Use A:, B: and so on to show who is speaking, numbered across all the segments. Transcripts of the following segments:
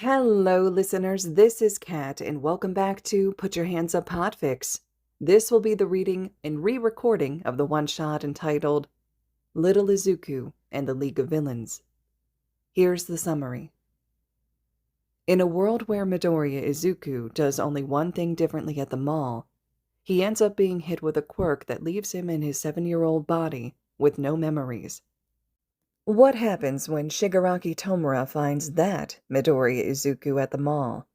A: Hello, listeners. This is Kat, and welcome back to Put Your Hands Up Podfics. This will be the reading and re-recording of the one-shot entitled Little Izuku and the League of Villains. Here's the summary. In a world where Midoriya Izuku does only one thing differently at the mall, he ends up being hit with a quirk that leaves him in his 7-year-old body with no memories. What happens when Shigaraki Tomura finds that Midoriya Izuku at the mall?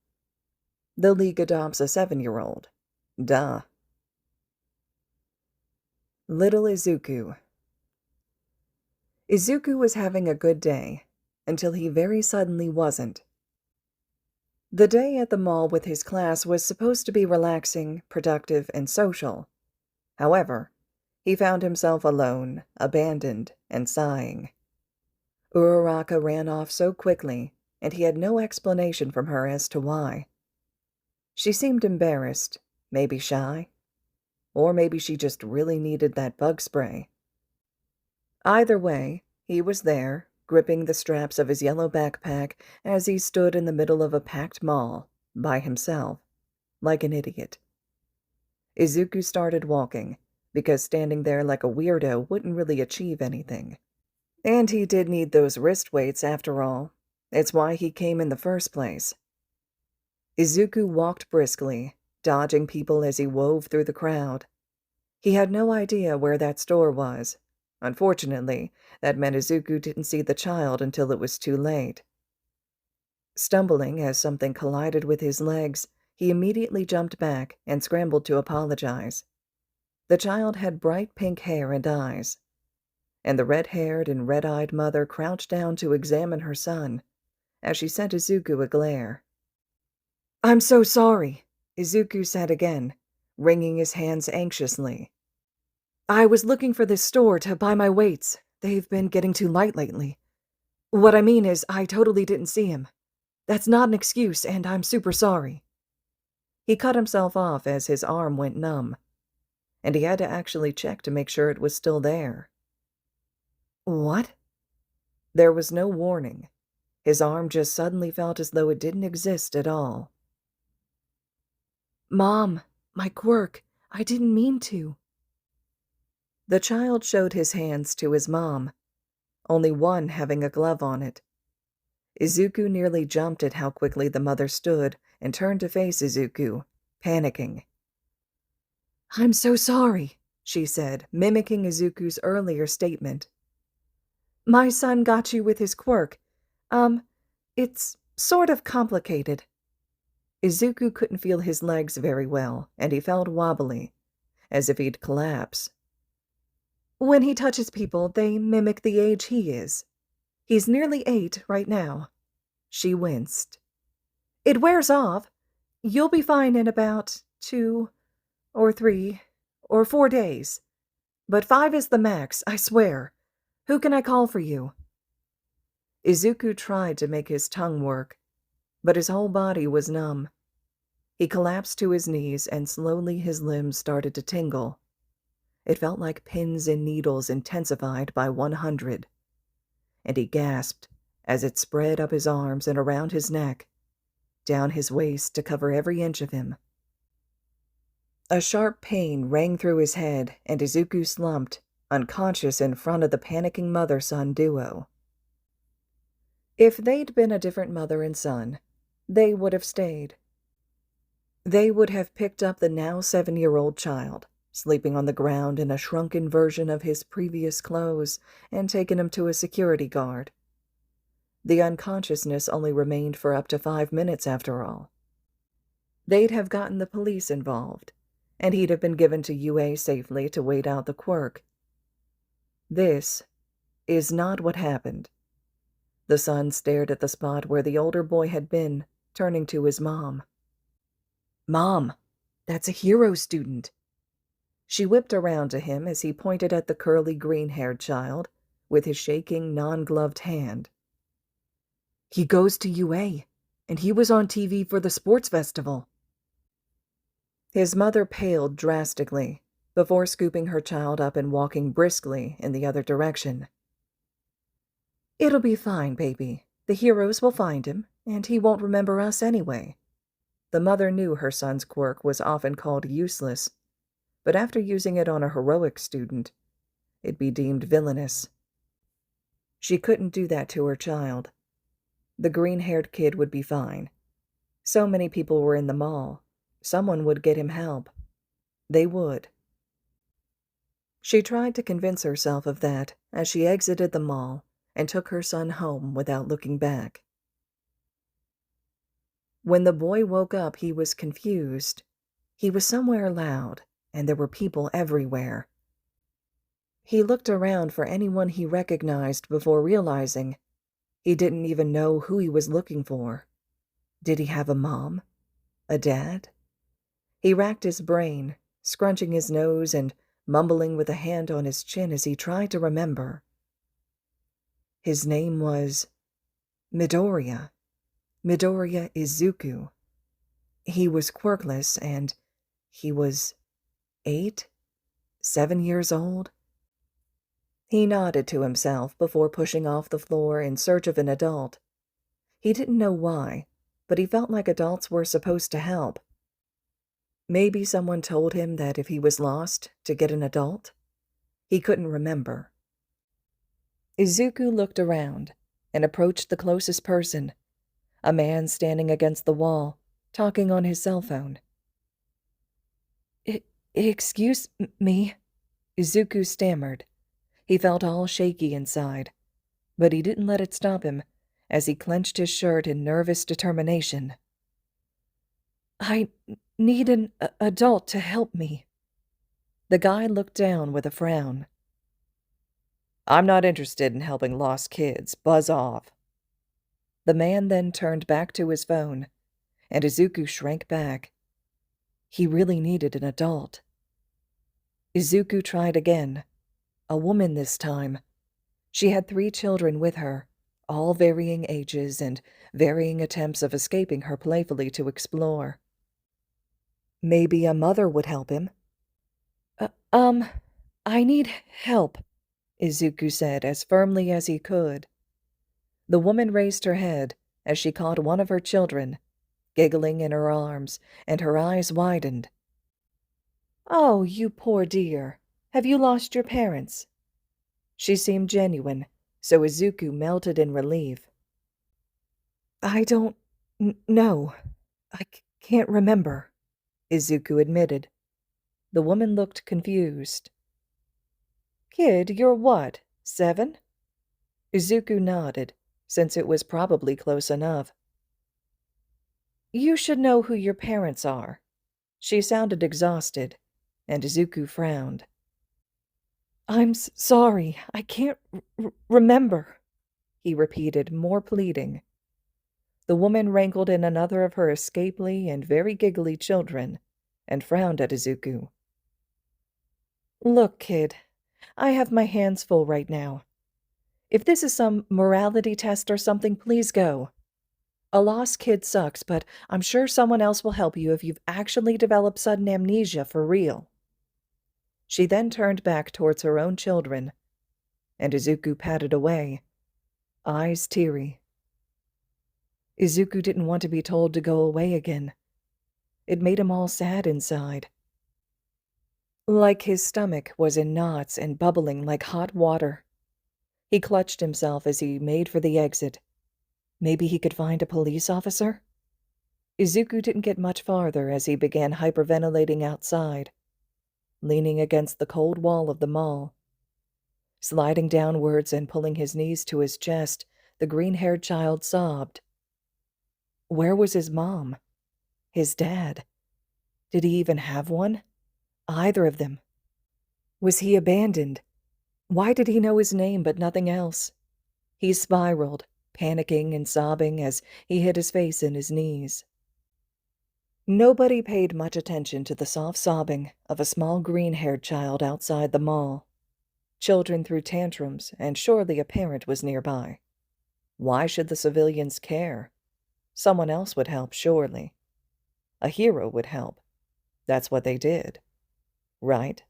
A: The League adopts a 7-year-old. Duh. Little Izuku. Izuku was having a good day, until he very suddenly wasn't. The day at the mall with his class was supposed to be relaxing, productive, and social. However, he found himself alone, abandoned, and sighing. Uraraka ran off so quickly, and he had no explanation from her as to why. She seemed embarrassed, maybe shy, or maybe she just really needed that bug spray. Either way, he was there, gripping the straps of his yellow backpack as he stood in the middle of a packed mall, by himself, like an idiot. Izuku started walking, because standing there like a weirdo wouldn't really achieve anything. And he did need those wrist weights after all. It's why he came in the first place. Izuku walked briskly, dodging people as he wove through the crowd. He had no idea where that store was. Unfortunately, that meant Izuku didn't see the child until it was too late. Stumbling as something collided with his legs, he immediately jumped back and scrambled to apologize. The child had bright pink hair and eyes, and the red-haired and red-eyed mother crouched down to examine her son, as she sent Izuku a glare. "I'm so sorry," Izuku said again, wringing his hands anxiously. "I was looking for this store to buy my weights. They've been getting too light lately. What I mean is, I totally didn't see him. That's not an excuse, and I'm super sorry." He cut himself off as his arm went numb, and he had to actually check to make sure it was still there. What? There was no warning. His arm just suddenly felt as though it didn't exist at all. "Mom, my quirk, I didn't mean to." The child showed his hands to his mom, only one having a glove on it. Izuku nearly jumped at how quickly the mother stood and turned to face Izuku, panicking. "I'm so sorry," she said, mimicking Izuku's earlier statement. "My son got you with his quirk. It's sort of complicated." Izuku couldn't feel his legs very well, and he felt wobbly, as if he'd collapse. "When he touches people, they mimic the age he is. He's nearly 8 right now." She winced. "It wears off. You'll be fine in about 2 or 3 or 4 days. But 5 is the max, I swear. Who can I call for you?" Izuku tried to make his tongue work, but his whole body was numb. He collapsed to his knees, and slowly his limbs started to tingle. It felt like pins and needles intensified by 100. And he gasped as it spread up his arms and around his neck, down his waist to cover every inch of him. A sharp pain rang through his head, and Izuku slumped, unconscious in front of the panicking mother-son duo. If they'd been a different mother and son, they would have stayed. They would have picked up the now 7-year-old child, sleeping on the ground in a shrunken version of his previous clothes, and taken him to a security guard. The unconsciousness only remained for up to 5 minutes after all. They'd have gotten the police involved, and he'd have been given to UA safely to wait out the quirk. This is not what happened. The son stared at the spot where the older boy had been, turning to his mom. "Mom, that's a hero student." She whipped around to him as he pointed at the curly green-haired child with his shaking, non-gloved hand. "He goes to UA, and he was on TV for the sports festival." His mother paled drastically before scooping her child up and walking briskly in the other direction. "It'll be fine, baby. The heroes will find him. and he won't remember us anyway. The mother knew her son's quirk was often called useless, but after using it on a heroic student, it'd be deemed villainous. She couldn't do that to her child. The green-haired kid would be fine. So many people were in the mall. Someone would get him help. They would. She tried to convince herself of that as she exited the mall and took her son home without looking back. When the boy woke up, he was confused. He was somewhere loud, and there were people everywhere. He looked around for anyone he recognized before realizing he didn't even know who he was looking for. Did he have a mom? A dad? He racked his brain, scrunching his nose and mumbling with a hand on his chin as he tried to remember. His name was Midoriya Izuku. He was quirkless, and he was 7 years old. He nodded to himself before pushing off the floor in search of an adult. He didn't know why, but he felt like adults were supposed to help. Maybe someone told him that if he was lost, to get an adult? He couldn't remember. Izuku looked around and approached the closest person, a man standing against the wall, talking on his cell phone. Excuse me, Izuku stammered. He felt all shaky inside, but he didn't let it stop him as he clenched his shirt in nervous determination. I need an adult to help me. The guy looked down with a frown. I'm not interested in helping lost kids. Buzz off. The man then turned back to his phone, and Izuku shrank back. He really needed an adult. Izuku tried again. A woman this time. She had 3 children with her, all varying ages and varying attempts of escaping her playfully to explore. Maybe a mother would help him. I need help, Izuku said as firmly as he could. The woman raised her head as she caught one of her children, giggling in her arms, and her eyes widened. Oh, you poor dear. Have you lost your parents? She seemed genuine, so Izuku melted in relief. I don't know. I can't remember, Izuku admitted. The woman looked confused. Kid, you're what, 7? Izuku nodded, since it was probably close enough. You should know who your parents are. She sounded exhausted, and Izuku frowned. I'm sorry, I can't remember, he repeated, more pleading. The woman wrangled in another of her escapely and very giggly children, and frowned at Izuku. Look, kid, I have my hands full right now. If this is some morality test or something, please go. A lost kid sucks, but I'm sure someone else will help you if you've actually developed sudden amnesia for real. She then turned back towards her own children, and Izuku patted away, eyes teary. Izuku didn't want to be told to go away again. It made him all sad inside. Like his stomach was in knots and bubbling like hot water. He clutched himself as he made for the exit. Maybe he could find a police officer? Izuku didn't get much farther as he began hyperventilating outside, leaning against the cold wall of the mall. Sliding downwards and pulling his knees to his chest, the green-haired child sobbed. Where was his mom? His dad? Did he even have one? Either of them. Was he abandoned? Why did he know his name but nothing else? He spiraled, panicking and sobbing as he hid his face in his knees. Nobody paid much attention to the soft sobbing of a small green-haired child outside the mall. Children threw tantrums, and surely a parent was nearby. Why should the civilians care? Someone else would help, surely. A hero would help. That's what they did. Right?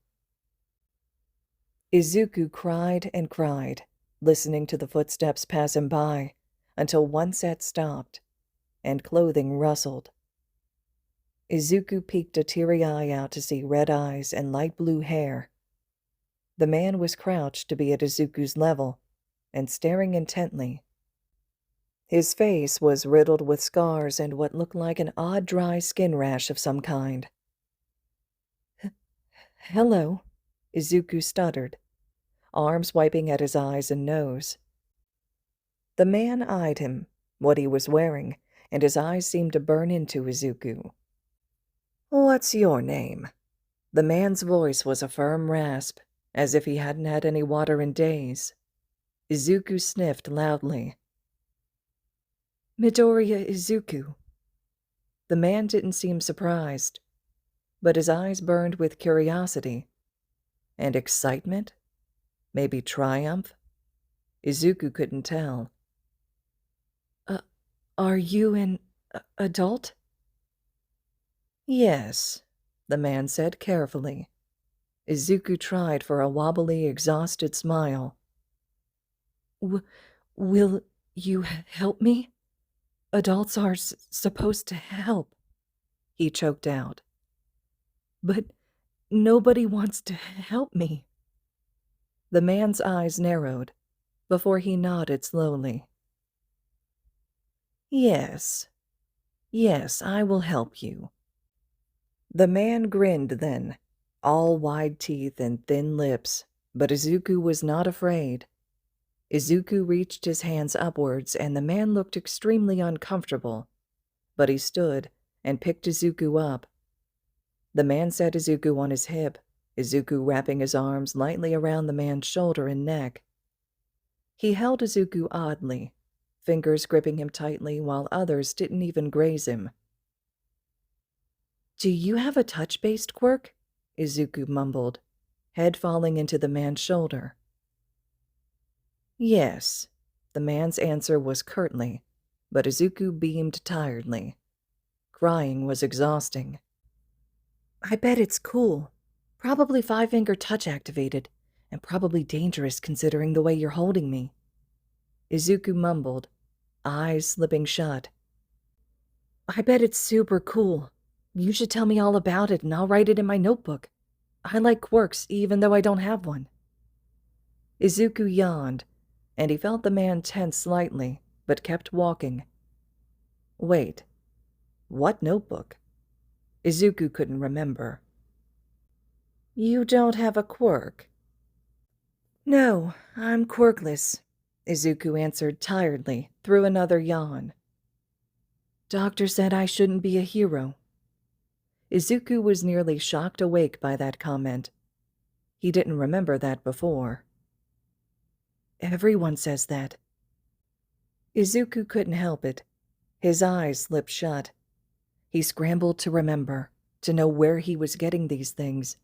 A: Izuku cried and cried, listening to the footsteps pass him by, until one set stopped, and clothing rustled. Izuku peeked a teary eye out to see red eyes and light blue hair. The man was crouched to be at Izuku's level and staring intently. His face was riddled with scars and what looked like an odd dry skin rash of some kind. "Hello," Izuku stuttered, arms wiping at his eyes and nose. The man eyed him, what he was wearing, and his eyes seemed to burn into Izuku. "What's your name?" The man's voice was a firm rasp, as if he hadn't had any water in days. Izuku sniffed loudly. "Midoriya Izuku." The man didn't seem surprised, but his eyes burned with curiosity. And excitement? Maybe triumph? Izuku couldn't tell. Are you an adult?" "Yes," the man said carefully. Izuku tried for a wobbly, exhausted smile. Will you help me? Adults are supposed to help," he choked out. "But nobody wants to help me." The man's eyes narrowed before he nodded slowly. Yes, I will help you." The man grinned then, all wide teeth and thin lips, but Izuku was not afraid. Izuku reached his hands upwards, and the man looked extremely uncomfortable, but he stood and picked Izuku up. The man set Izuku on his hip, Izuku wrapping his arms lightly around the man's shoulder and neck. He held Izuku oddly, fingers gripping him tightly while others didn't even graze him. "Do you have a touch-based quirk?" Izuku mumbled, head falling into the man's shoulder. "Yes," the man's answer was curtly, but Izuku beamed tiredly. Crying was exhausting. "I bet it's cool. Probably five-finger touch activated, and probably dangerous considering the way you're holding me." Izuku mumbled, eyes slipping shut. "I bet it's super cool. You should tell me all about it and I'll write it in my notebook. I like quirks even though I don't have one." Izuku yawned, and he felt the man tense slightly, but kept walking. Wait, what notebook? Izuku couldn't remember. "You don't have a quirk?" "No, I'm quirkless," Izuku answered tiredly through another yawn. "Doctor said I shouldn't be a hero." Izuku was nearly shocked awake by that comment. He didn't remember that before. "Everyone says that." Izuku couldn't help it. His eyes slipped shut. He scrambled to remember, to know where he was getting these things.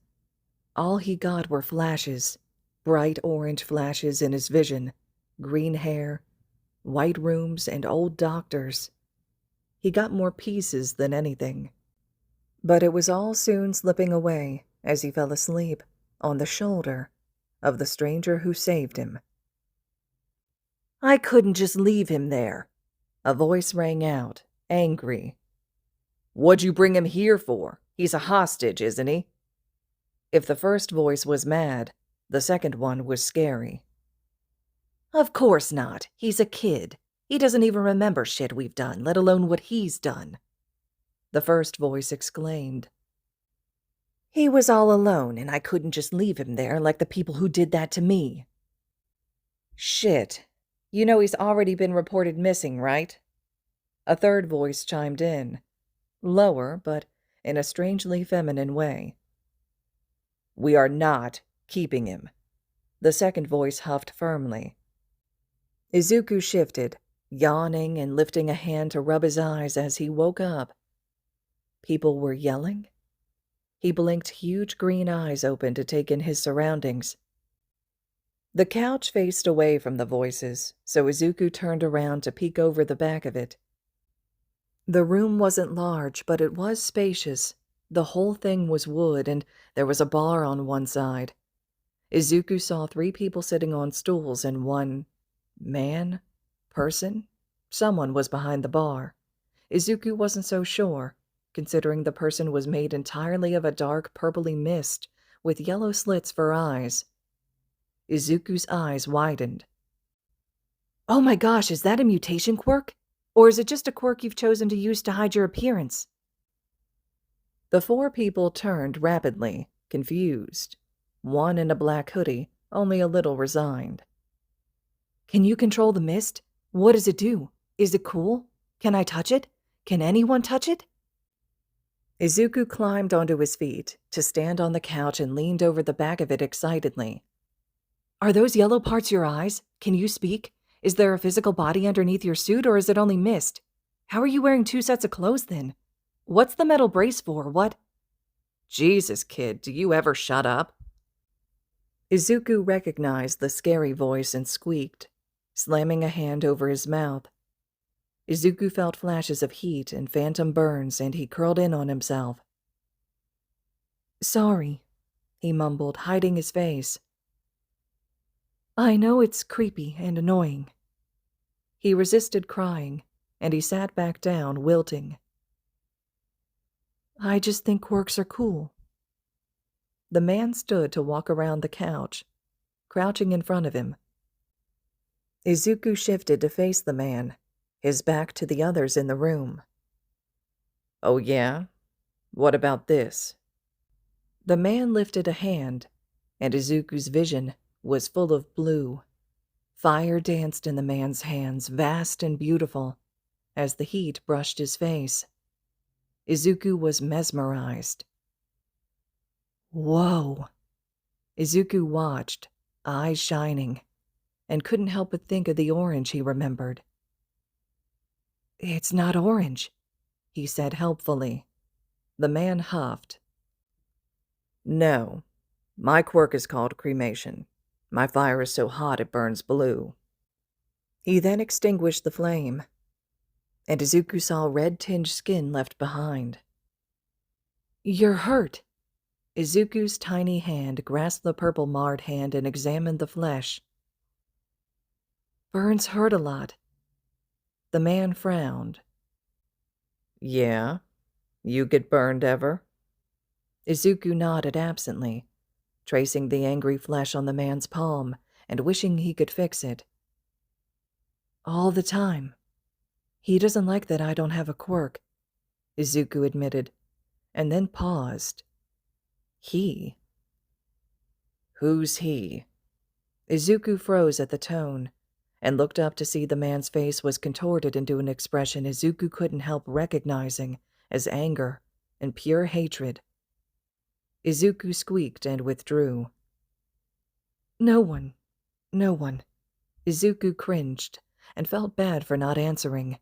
A: All he got were flashes, bright orange flashes in his vision, green hair, white rooms, and old doctors. He got more pieces than anything. But it was all soon slipping away as he fell asleep on the shoulder of the stranger who saved him. "I couldn't just leave him there," a voice rang out, angry. "What'd you bring him here for? He's a hostage, isn't he?" If the first voice was mad, the second one was scary. "Of course not. He's a kid. He doesn't even remember shit we've done, let alone what he's done," the first voice exclaimed. "He was all alone, and I couldn't just leave him there like the people who did that to me." "Shit. You know he's already been reported missing, right?" A third voice chimed in, lower but in a strangely feminine way. "We are not keeping him," the second voice huffed firmly. Izuku shifted, yawning and lifting a hand to rub his eyes as he woke up. People were yelling? He blinked huge green eyes open to take in his surroundings. The couch faced away from the voices, so Izuku turned around to peek over the back of it. The room wasn't large, but it was spacious. The whole thing was wood, and there was a bar on one side. Izuku saw 3 people sitting on stools and one person? Someone was behind the bar. Izuku wasn't so sure, considering the person was made entirely of a dark purpley mist with yellow slits for eyes. Izuku's eyes widened. Oh my gosh, is that a mutation quirk? Or is it just a quirk you've chosen to use to hide your appearance? The four people turned rapidly, confused. One in a black hoodie, only a little resigned. Can you control the mist? What does it do? Is it cool? Can I touch it? Can anyone touch it? Izuku climbed onto his feet to stand on the couch and leaned over the back of it excitedly. Are those yellow parts your eyes? Can you speak? Is there a physical body underneath your suit, or is it only mist? How are you wearing 2 sets of clothes then? What's the metal brace for? What? Jesus, kid, do you ever shut up? Izuku recognized the scary voice and squeaked, slamming a hand over his mouth. Izuku felt flashes of heat and phantom burns, and he curled in on himself. Sorry, he mumbled, hiding his face. I know it's creepy and annoying. He resisted crying, and he sat back down, wilting. I just think quirks are cool. The man stood to walk around the couch, crouching in front of him. Izuku shifted to face the man, his back to the others in the room. Oh yeah? What about this? The man lifted a hand, and Izuku's vision was full of blue. Fire danced in the man's hands, vast and beautiful, as the heat brushed his face. Izuku was mesmerized. Whoa! Izuku watched, eyes shining, and couldn't help but think of the orange he remembered. It's not orange, he said helpfully. The man huffed. No, my quirk is called cremation. My fire is so hot it burns blue. He then extinguished the flame, and Izuku saw red-tinged skin left behind. You're hurt. Izuku's tiny hand grasped the purple marred hand and examined the flesh. Burns hurt a lot. The man frowned. Yeah? You get burned ever? Izuku nodded absently, tracing the angry flesh on the man's palm and wishing he could fix it. All the time. He doesn't like that I don't have a quirk, Izuku admitted, and then paused. He? Who's he? Izuku froze at the tone and looked up to see the man's face was contorted into an expression Izuku couldn't help recognizing as anger and pure hatred. Izuku squeaked and withdrew. No one. No one. Izuku cringed and felt bad for not answering.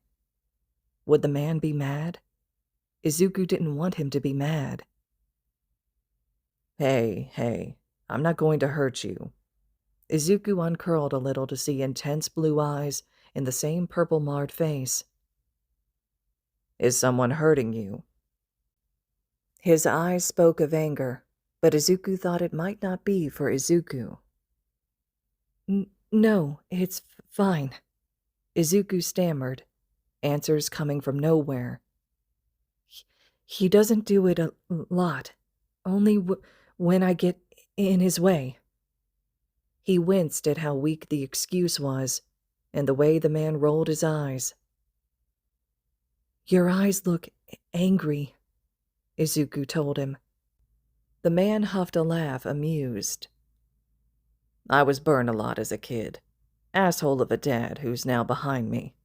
A: Would the man be mad? Izuku didn't want him to be mad. Hey, I'm not going to hurt you. Izuku uncurled a little to see intense blue eyes in the same purple-marred face. Is someone hurting you? His eyes spoke of anger, but Izuku thought it might not be for Izuku. No, it's fine. Izuku stammered, answers coming from nowhere. He doesn't do it a lot, only when I get in his way. He winced at how weak the excuse was, and the way the man rolled his eyes. Your eyes look angry, Izuku told him. The man huffed a laugh, amused. I was burned a lot as a kid. Asshole of a dad who's now behind me.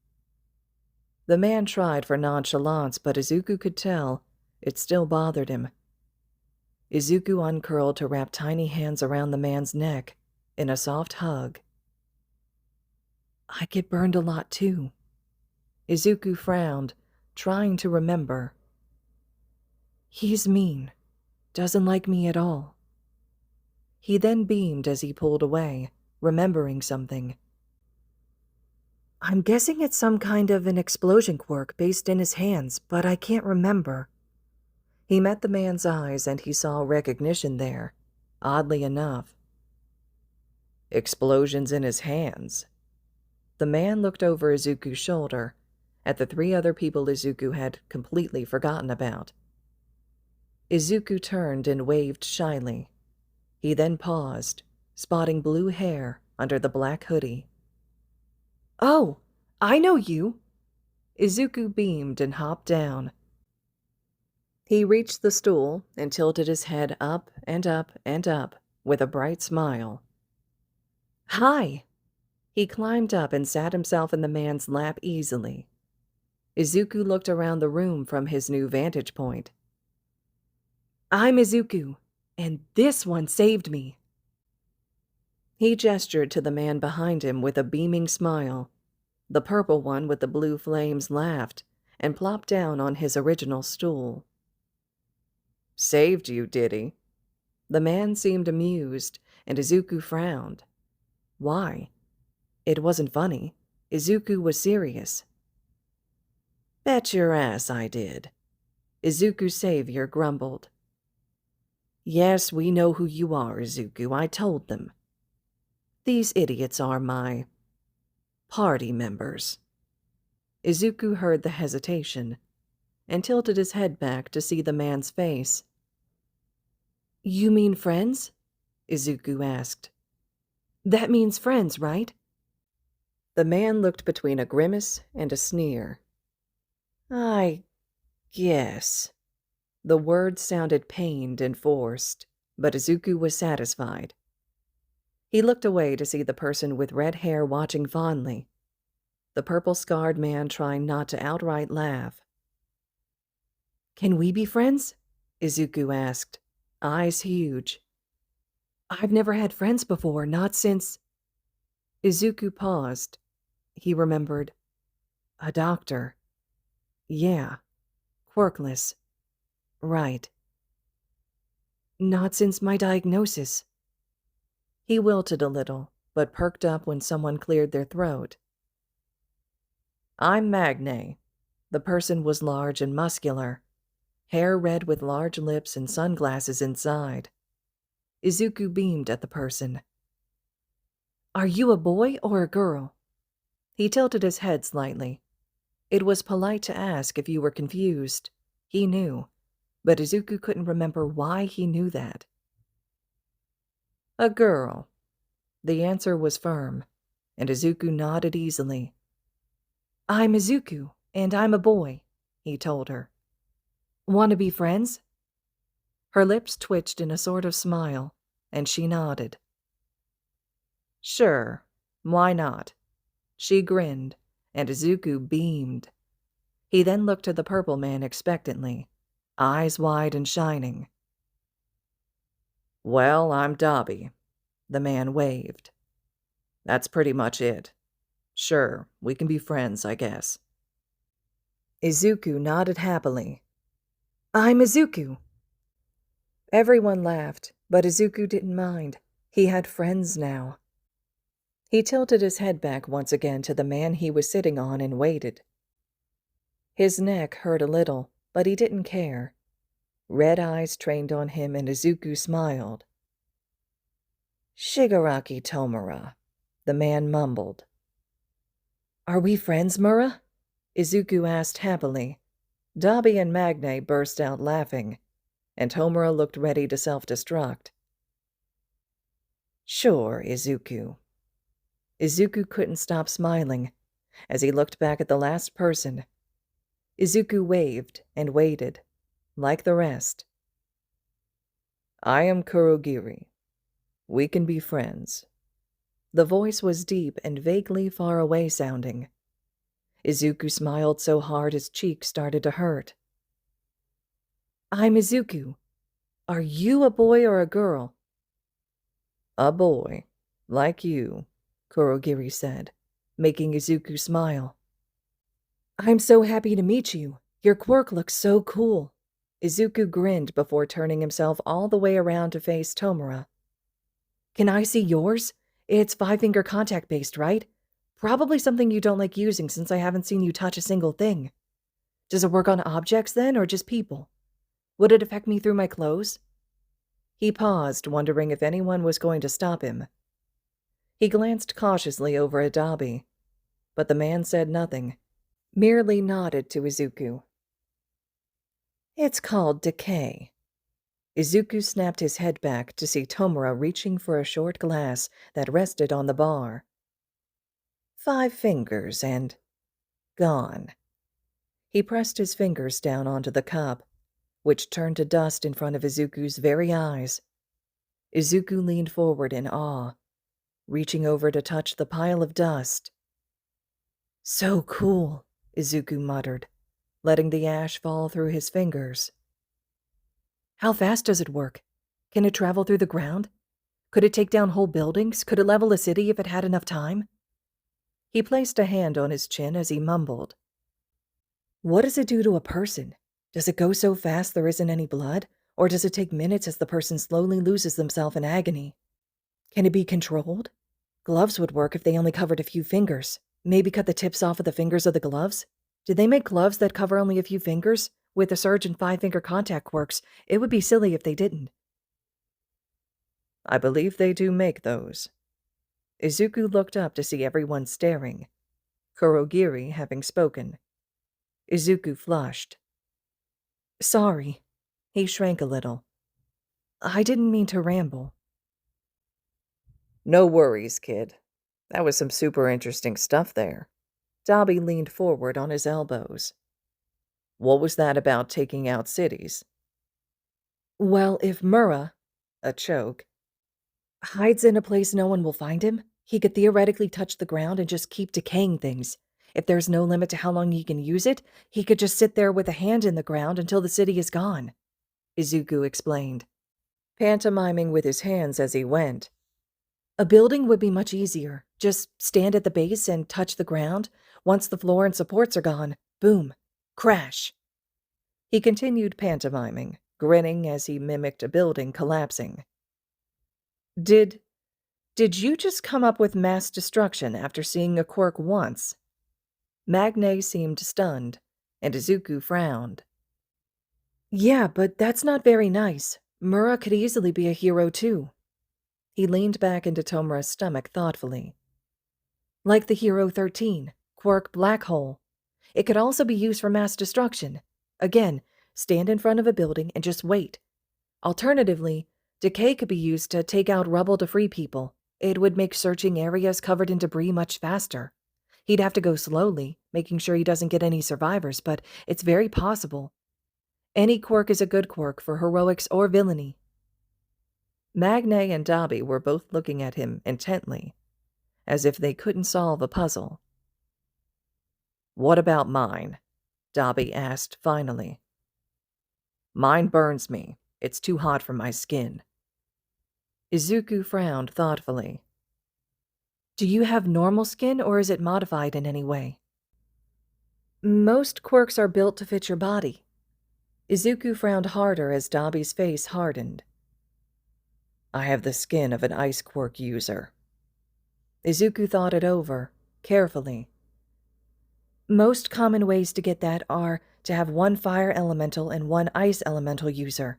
A: The man tried for nonchalance, but Izuku could tell it still bothered him. Izuku uncurled to wrap tiny hands around the man's neck in a soft hug. I get burned a lot too. Izuku frowned, trying to remember. He's mean. Doesn't like me at all. He then beamed as he pulled away, remembering something. I'm guessing it's some kind of an explosion quirk based in his hands, but I can't remember. He met the man's eyes and he saw recognition there, oddly enough. Explosions in his hands. The man looked over Izuku's shoulder, at the 3 other people Izuku had completely forgotten about. Izuku turned and waved shyly. He then paused, spotting blue hair under the black hoodie. "Oh, I know you!" Izuku beamed and hopped down. He reached the stool and tilted his head up and up and up with a bright smile. "Hi!" He climbed up and sat himself in the man's lap easily. Izuku looked around the room from his new vantage point. "I'm Izuku, and this one saved me." He gestured to the man behind him with a beaming smile. The purple one with the blue flames laughed and plopped down on his original stool. "Saved you, did he?" The man seemed amused, and Izuku frowned. Why? It wasn't funny. Izuku was serious. "Bet your ass I did," Izuku's savior grumbled. "Yes, we know who you are, Izuku. I told them. These idiots are my party members." Izuku heard the hesitation and tilted his head back to see the man's face. "You mean friends?" Izuku asked. "That means friends, right?" The man looked between a grimace and a sneer. "I guess." The words sounded pained and forced, but Izuku was satisfied. He looked away to see the person with red hair watching fondly, the purple-scarred man trying not to outright laugh. "Can we be friends?" Izuku asked, eyes huge. "I've never had friends before, not since—" Izuku paused. He remembered. A doctor. Yeah. Quirkless. Right. "Not since my diagnosis." He wilted a little, but perked up when someone cleared their throat. "I'm Magne." The person was large and muscular, hair red with large lips and sunglasses inside. Izuku beamed at the person. "Are you a boy or a girl?" He tilted his head slightly. It was polite to ask if you were confused. He knew, but Izuku couldn't remember why he knew that. "A girl." The answer was firm, and Izuku nodded easily. "I'm Izuku, and I'm a boy," he told her. "Want to be friends?" Her lips twitched in a sort of smile, and she nodded. "Sure, why not?" She grinned, and Izuku beamed. He then looked to the purple man expectantly, eyes wide and shining. "Well, I'm Dabi." The man waved. "That's pretty much it. Sure, we can be friends, I guess." Izuku nodded happily. "I'm Izuku." Everyone laughed, but Izuku didn't mind. He had friends now. He tilted his head back once again to the man he was sitting on and waited. His neck hurt a little, but he didn't care. Red eyes trained on him, and Izuku smiled. "Shigaraki Tomura," the man mumbled. "Are we friends, Mura?" Izuku asked happily. Dabi and Magne burst out laughing, and Tomura looked ready to self-destruct. "Sure, Izuku." Izuku couldn't stop smiling as he looked back at the last person. Izuku waved and waited, like the rest. "I am Kurogiri. We can be friends." The voice was deep and vaguely far away sounding. Izuku smiled so hard his cheeks started to hurt. "I'm Izuku. Are you a boy or a girl?" "A boy, like you," Kurogiri said, making Izuku smile. "I'm so happy to meet you. Your quirk looks so cool." Izuku grinned before turning himself all the way around to face Tomura. "Can I see yours? It's 5-finger contact-based, right? Probably something you don't like using since I haven't seen you touch a single thing. Does it work on objects then, or just people? Would it affect me through my clothes?" He paused, wondering if anyone was going to stop him. He glanced cautiously over at Dabi, but the man said nothing. merely nodded to Izuku. It's called decay. Izuku snapped his head back to see Tomura reaching for a short glass that rested on the bar. 5 fingers and gone. He pressed his fingers down onto the cup, which turned to dust in front of Izuku's very eyes. Izuku leaned forward in awe, reaching over to touch the pile of dust. So cool, Izuku muttered, letting the ash fall through his fingers. How fast does it work? Can it travel through the ground? Could it take down whole buildings? Could it level a city if it had enough time? He placed a hand on his chin as he mumbled. What does it do to a person? Does it go so fast there isn't any blood? Or does it take minutes as the person slowly loses themselves in agony? Can it be controlled? Gloves would work if they only covered a few fingers. Maybe cut the tips off of the fingers of the gloves? Did they make gloves that cover only a few fingers? With a surge and 5-finger contact quirks, it would be silly if they didn't. I believe they do make those. Izuku looked up to see everyone staring, Kurogiri having spoken. Izuku flushed. Sorry. He shrank a little. I didn't mean to ramble. No worries, kid. That was some super interesting stuff there. Dabi leaned forward on his elbows. What was that about taking out cities? Well, if Mura, a choke, hides in a place no one will find him, he could theoretically touch the ground and just keep decaying things. If there's no limit to how long he can use it, he could just sit there with a hand in the ground until the city is gone, Izuku explained, pantomiming with his hands as he went. A building would be much easier. Just stand at the base and touch the ground. Once the floor and supports are gone, boom, crash. He continued pantomiming, grinning as he mimicked a building collapsing. Did you just come up with mass destruction after seeing a quirk once? Magne seemed stunned, and Izuku frowned. Yeah, but that's not very nice. Mura could easily be a hero too. He leaned back into Tomura's stomach thoughtfully. Like the Hero 13, Quirk Black Hole. It could also be used for mass destruction. Again, stand in front of a building and just wait. Alternatively, decay could be used to take out rubble to free people. It would make searching areas covered in debris much faster. He'd have to go slowly, making sure he doesn't get any survivors, but it's very possible. Any quirk is a good quirk for heroics or villainy. Magne and Dabi were both looking at him intently, as if they couldn't solve a puzzle. What about mine? Dabi asked finally. Mine burns me. It's too hot for my skin. Izuku frowned thoughtfully. Do you have normal skin, or is it modified in any way? Most quirks are built to fit your body. Izuku frowned harder as Dabi's face hardened. I have the skin of an ice quirk user. Izuku thought it over, carefully. Most common ways to get that are to have one fire elemental and one ice elemental user.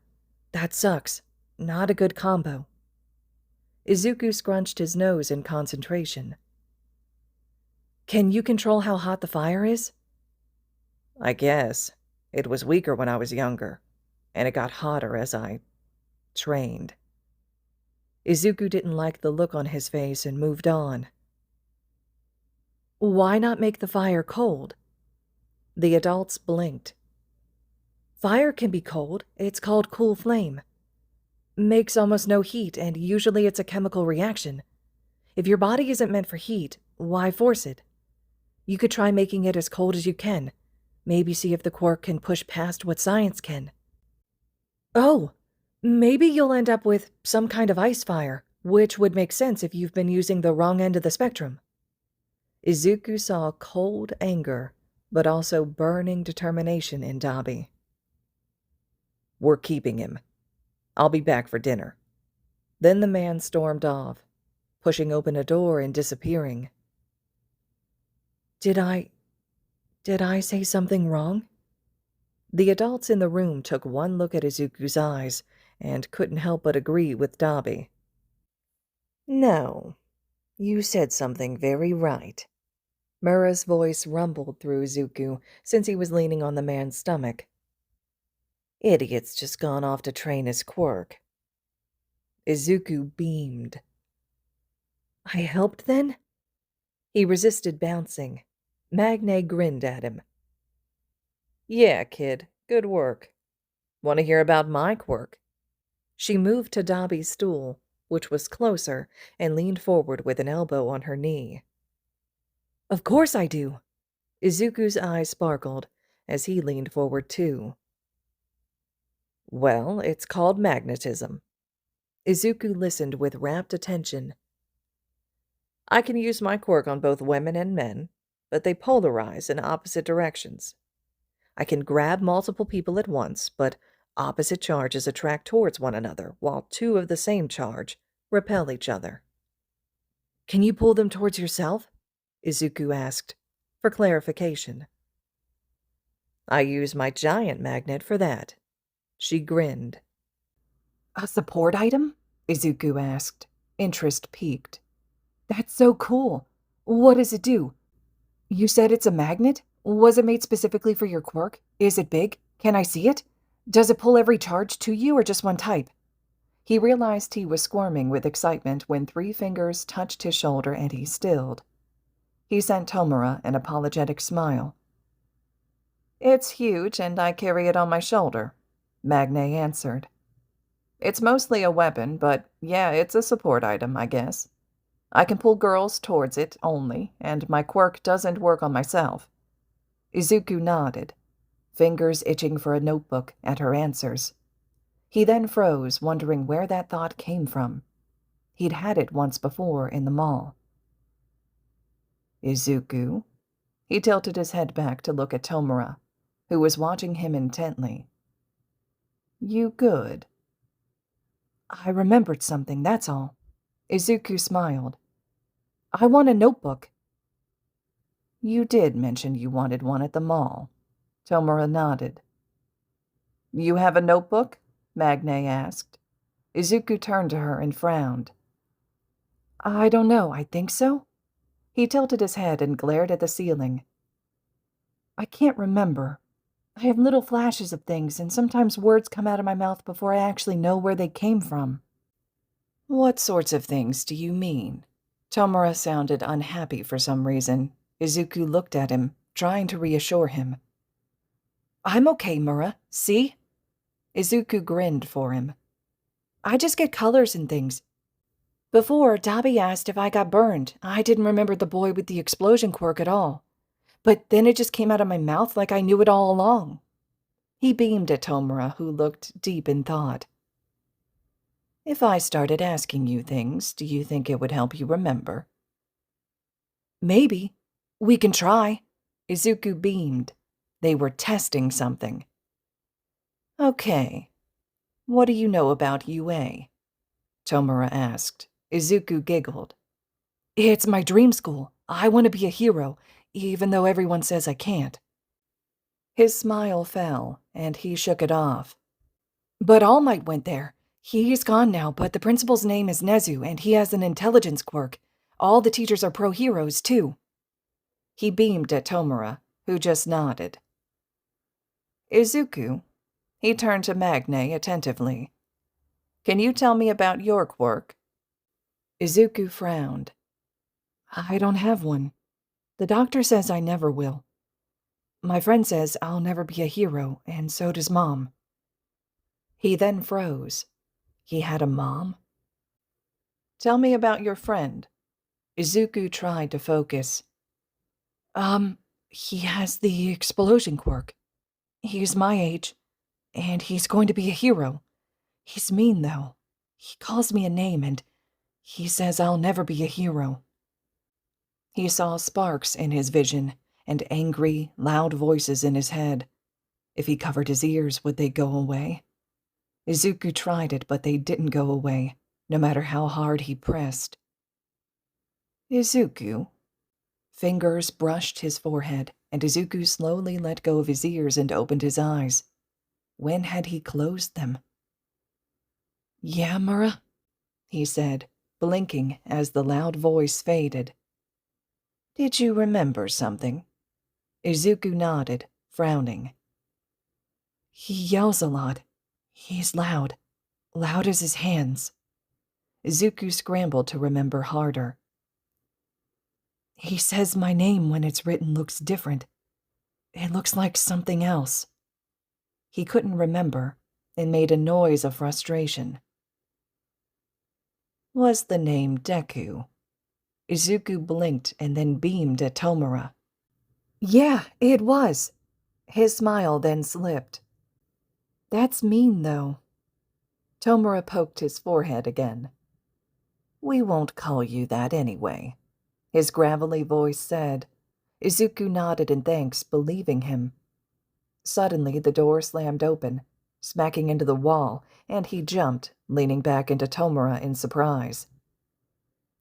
A: That sucks. Not a good combo. Izuku scrunched his nose in concentration. Can you control how hot the fire is? I guess. It was weaker when I was younger, and it got hotter as I trained. Izuku didn't like the look on his face and moved on. Why not make the fire cold? The adults blinked. Fire can be cold. It's called cool flame. Makes almost no heat, and usually it's a chemical reaction. If your body isn't meant for heat, why force it? You could try making it as cold as you can. Maybe see if the quirk can push past what science can. Oh! Maybe you'll end up with some kind of ice fire, which would make sense if you've been using the wrong end of the spectrum. Izuku saw cold anger, but also burning determination in Dabi. We're keeping him. I'll be back for dinner. Then the man stormed off, pushing open a door and disappearing. Did I say something wrong? The adults in the room took one look at Izuku's eyes and couldn't help but agree with Dabi. No, you said something very right. Mura's voice rumbled through Izuku since he was leaning on the man's stomach. Idiot's just gone off to train his quirk. Izuku beamed. I helped then? He resisted bouncing. Magne grinned at him. Yeah, kid, good work. Want to hear about my quirk? She moved to Dabi's stool, which was closer, and leaned forward with an elbow on her knee. Of course I do. Izuku's eyes sparkled as he leaned forward too. Well, it's called magnetism. Izuku listened with rapt attention. I can use my quirk on both women and men, but they polarize in opposite directions. I can grab multiple people at once, but opposite charges attract towards one another, while two of the same charge repel each other. Can you pull them towards yourself? Izuku asked, for clarification. I use my giant magnet for that. She grinned. A support item? Izuku asked, interest piqued. That's so cool. What does it do? You said it's a magnet? Was it made specifically for your quirk? Is it big? Can I see it? Does it pull every charge to you or just one type? He realized he was squirming with excitement when 3 fingers touched his shoulder and he stilled. He sent Tomura an apologetic smile. It's huge and I carry it on my shoulder, Magne answered. It's mostly a weapon, but yeah, it's a support item, I guess. I can pull girls towards it only, and my quirk doesn't work on myself. Izuku nodded, fingers itching for a notebook at her answers. He then froze, wondering where that thought came from. He'd had it once before in the mall. Izuku? He tilted his head back to look at Tomura, who was watching him intently. You good? I remembered something, that's all. Izuku smiled. I want a notebook. You did mention you wanted one at the mall. Tomura nodded. You have a notebook? Magne asked. Izuku turned to her and frowned. I don't know, I think so. He tilted his head and glared at the ceiling. I can't remember. I have little flashes of things, and sometimes words come out of my mouth before I actually know where they came from. What sorts of things do you mean? Tomura sounded unhappy for some reason. Izuku looked at him, trying to reassure him. I'm okay, Mura. See? Izuku grinned for him. I just get colors and things. Before, Dabi asked if I got burned. I didn't remember the boy with the explosion quirk at all. But then it just came out of my mouth like I knew it all along. He beamed at Tomura, who looked deep in thought. If I started asking you things, do you think it would help you remember? Maybe. We can try. Izuku beamed. They were testing something. Okay. What do you know about UA? Tomura asked. Izuku giggled. It's my dream school. I want to be a hero, even though everyone says I can't. His smile fell, and he shook it off. But All Might went there. He's gone now, but the principal's name is Nezu, and he has an intelligence quirk. All the teachers are pro-heroes, too. He beamed at Tomura, who just nodded. Izuku? He turned to Magne attentively. Can you tell me about your quirk? Izuku frowned. I don't have one. The doctor says I never will. My friend says I'll never be a hero, and so does Mom. He then froze. He had a mom? Tell me about your friend. Izuku tried to focus. He has the explosion quirk. He's my age, and he's going to be a hero. He's mean, though. He calls me a name, and he says I'll never be a hero. He saw sparks in his vision, and angry, loud voices in his head. If he covered his ears, would they go away? Izuku tried it, but they didn't go away, no matter how hard he pressed. Izuku? Fingers brushed his forehead, and Izuku slowly let go of his ears and opened his eyes. When had he closed them? Yeah, Mura? He said, blinking as the loud voice faded. Did you remember something? Izuku nodded, frowning. He yells a lot. He's loud. Loud as his hands. Izuku scrambled to remember harder. He says my name when it's written looks different. It looks like something else. He couldn't remember and made a noise of frustration. Was the name Deku? Izuku blinked and then beamed at Tomura. Yeah, it was. His smile then slipped. That's mean, though. Tomura poked his forehead again. We won't call you that anyway, his gravelly voice said. Izuku nodded in thanks, believing him. Suddenly, the door slammed open, smacking into the wall, and he jumped, leaning back into Tomura in surprise.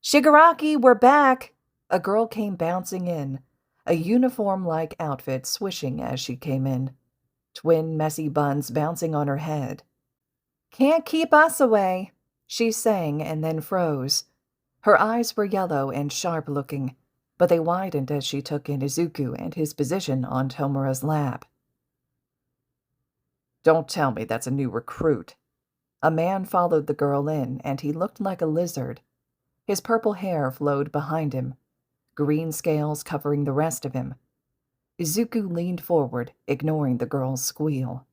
A: Shigaraki, we're back! A girl came bouncing in, a uniform-like outfit swishing as she came in, twin messy buns bouncing on her head. Can't keep us away, she sang and then froze. Her eyes were yellow and sharp-looking, but they widened as she took in Izuku and his position on Tomura's lap. Don't tell me that's a new recruit. A man followed the girl in, and he looked like a lizard. His purple hair flowed behind him, green scales covering the rest of him. Izuku leaned forward, ignoring the girl's squeal.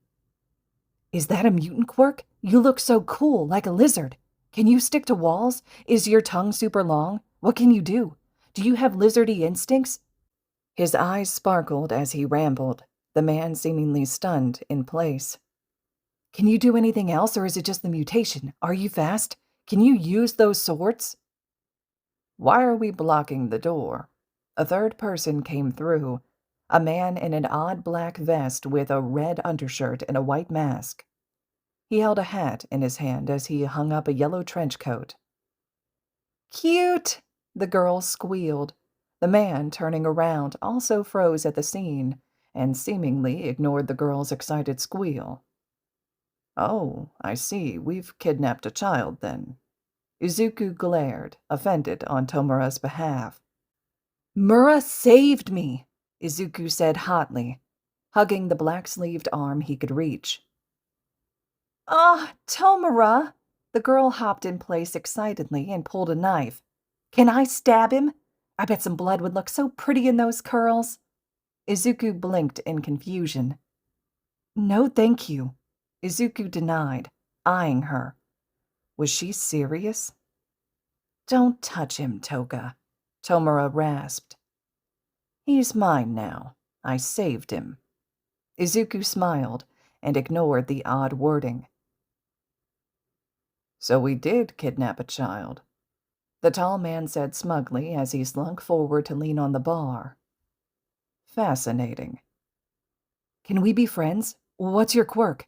A: Is that a mutant quirk? You look so cool, like a lizard. Can you stick to walls? Is your tongue super long? What can you do? Do you have lizardy instincts? His eyes sparkled as he rambled, the man seemingly stunned in place. Can you do anything else, or is it just the mutation? Are you fast? Can you use those swords? Why are we blocking the door? A third person came through, a man in an odd black vest with a red undershirt and a white mask. He held a hat in his hand as he hung up a yellow trench coat. Cute! The girl squealed. The man, turning around, also froze at the scene and seemingly ignored the girl's excited squeal. Oh, I see. We've kidnapped a child, then. Izuku glared, offended on Tomura's behalf. Mura saved me, Izuku said hotly, hugging the black-sleeved arm he could reach. Ah, Tomura! The girl hopped in place excitedly and pulled a knife. Can I stab him? I bet some blood would look so pretty in those curls. Izuku blinked in confusion. No, thank you, Izuku denied, eyeing her. Was she serious? Don't touch him, Toga, Tomura rasped. He's mine now. I saved him. Izuku smiled and ignored the odd wording. So we did kidnap a child, the tall man said smugly as he slunk forward to lean on the bar. Fascinating. Can we be friends? What's your quirk?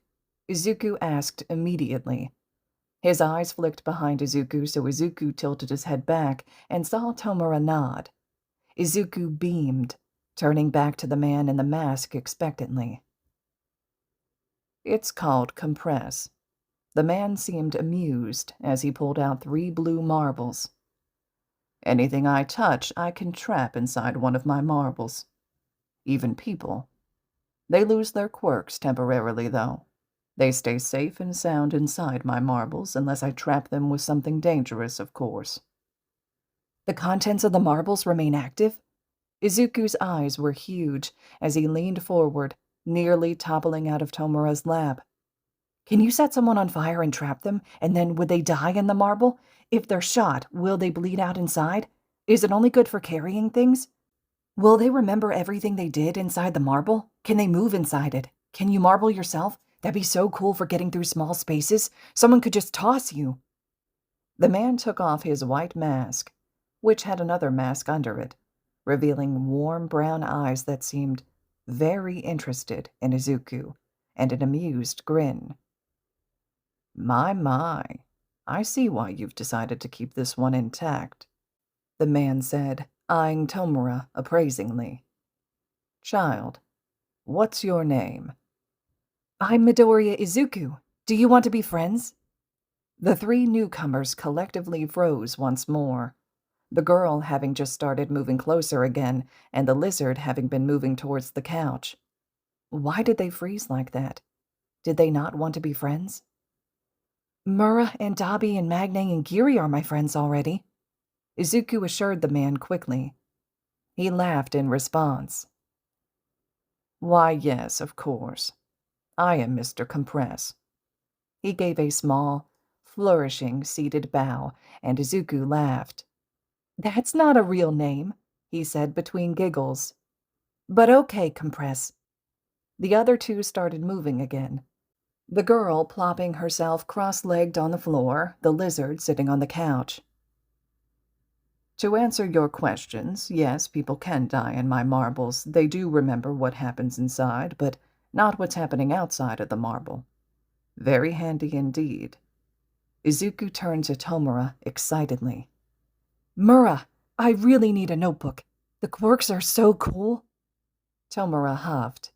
A: Izuku asked immediately. His eyes flicked behind Izuku, so Izuku tilted his head back and saw Tomura nod. Izuku beamed, turning back to the man in the mask expectantly. It's called compress. The man seemed amused as he pulled out 3 blue marbles. Anything I touch, I can trap inside one of my marbles. Even people. They lose their quirks temporarily, though. They stay safe and sound inside my marbles unless I trap them with something dangerous, of course. The contents of the marbles remain active? Izuku's eyes were huge as he leaned forward, nearly toppling out of Tomura's lap. Can you set someone on fire and trap them, and then would they die in the marble? If they're shot, will they bleed out inside? Is it only good for carrying things? Will they remember everything they did inside the marble? Can they move inside it? Can you marble yourself? That'd be so cool for getting through small spaces. Someone could just toss you. The man took off his white mask, which had another mask under it, revealing warm brown eyes that seemed very interested in Izuku, and an amused grin. My, I see why you've decided to keep this one intact, the man said, eyeing Tomura appraisingly. Child, what's your name? I'm Midoriya Izuku. Do you want to be friends? The 3 newcomers collectively froze once more. the girl having just started moving closer again, and the lizard having been moving towards the couch. Why did they freeze like that? Did they not want to be friends? Mura and Dabi and Magne and Giri are my friends already, Izuku assured the man quickly. He laughed in response. Why, yes, of course. I am Mr. Compress. He gave a small, flourishing, seated bow, and Izuku laughed. That's not a real name, he said between giggles. But okay, Compress. The other two started moving again. The girl plopping herself cross-legged on the floor, the lizard sitting on the couch. To answer your questions, yes, people can die in my marbles. They do remember what happens inside, but not what's happening outside of the marble. Very handy indeed. Izuku turned to Tomura excitedly. Mura, I really need a notebook. The quirks are so cool. Tomura huffed.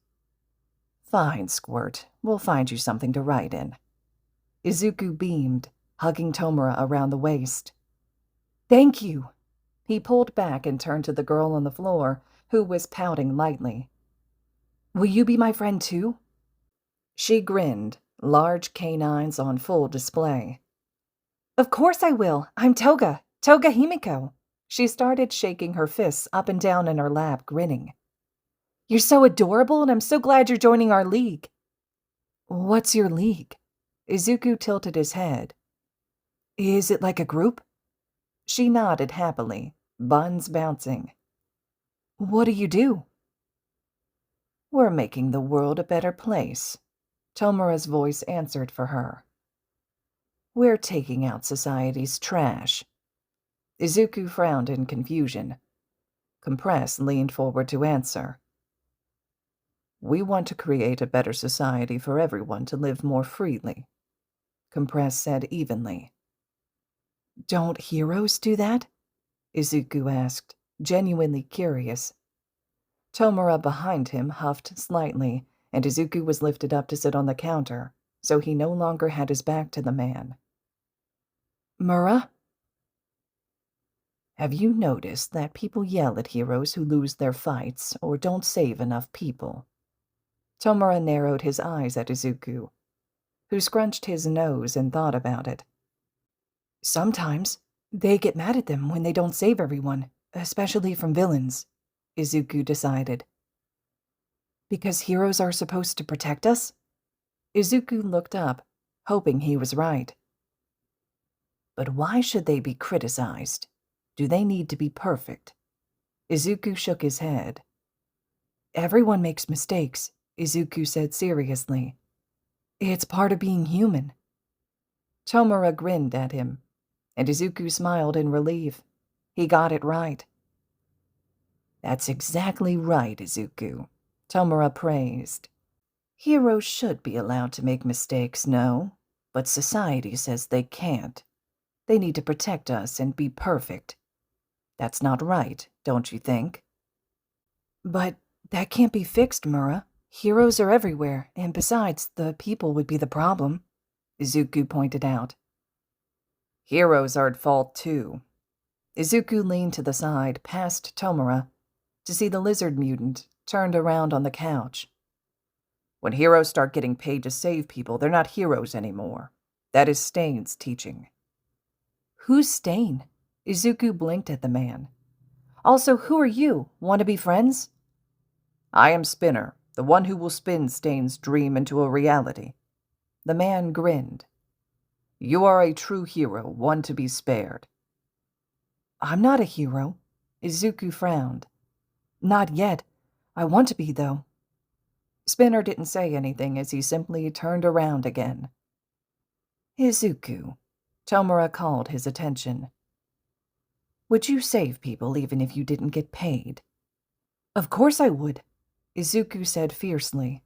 A: Fine, Squirt. We'll find you something to write in. Izuku beamed, hugging Tomura around the waist. Thank you. He pulled back and turned to the girl on the floor, who was pouting lightly. Will you be my friend too? She grinned, large canines on full display. Of course I will. I'm Toga Himiko. She started shaking her fists up and down in her lap, grinning. You're so adorable, and I'm so glad you're joining our league. What's your league? Izuku tilted his head. Is it like a group? She nodded happily, buns bouncing. What do you do? We're making the world a better place, Tomura's voice answered for her. We're taking out society's trash. Izuku frowned in confusion. Compress leaned forward to answer. We want to create a better society for everyone to live more freely, Compress said evenly. Don't heroes do that? Izuku asked, genuinely curious. Tomura behind him huffed slightly, and Izuku was lifted up to sit on the counter, so he no longer had his back to the man. Mura? Have you noticed that people yell at heroes who lose their fights or don't save enough people? Tomura narrowed his eyes at Izuku, who scrunched his nose and thought about it. Sometimes they get mad at them when they don't save everyone, especially from villains, Izuku decided. Because heroes are supposed to protect us? Izuku looked up, hoping he was right. But why should they be criticized? Do they need to be perfect? Izuku shook his head. Everyone makes mistakes, Izuku said seriously. It's part of being human. Tomura grinned at him, and Izuku smiled in relief. He got it right. That's exactly right, Izuku, Tomura praised. Heroes should be allowed to make mistakes, no, but society says they can't. They need to protect us and be perfect. That's not right, don't you think? But that can't be fixed, Mura. Heroes are everywhere, and besides, the people would be the problem, Izuku pointed out. Heroes are at fault too. Izuku leaned to the side, past Tomura, to see the lizard mutant turned around on the couch. When heroes start getting paid to save people, they're not heroes anymore. That is Stain's teaching. Who's Stain? Izuku blinked at the man. Also, who are you? Want to be friends? I am Spinner, the one who will spin Stain's dream into a reality. The man grinned. You are a true hero, one to be spared. I'm not a hero. Izuku frowned. Not yet. I want to be, though. Spinner didn't say anything as he simply turned around again. Izuku, Tomura called his attention. Would you save people even if you didn't get paid? Of course I would, Izuku said fiercely.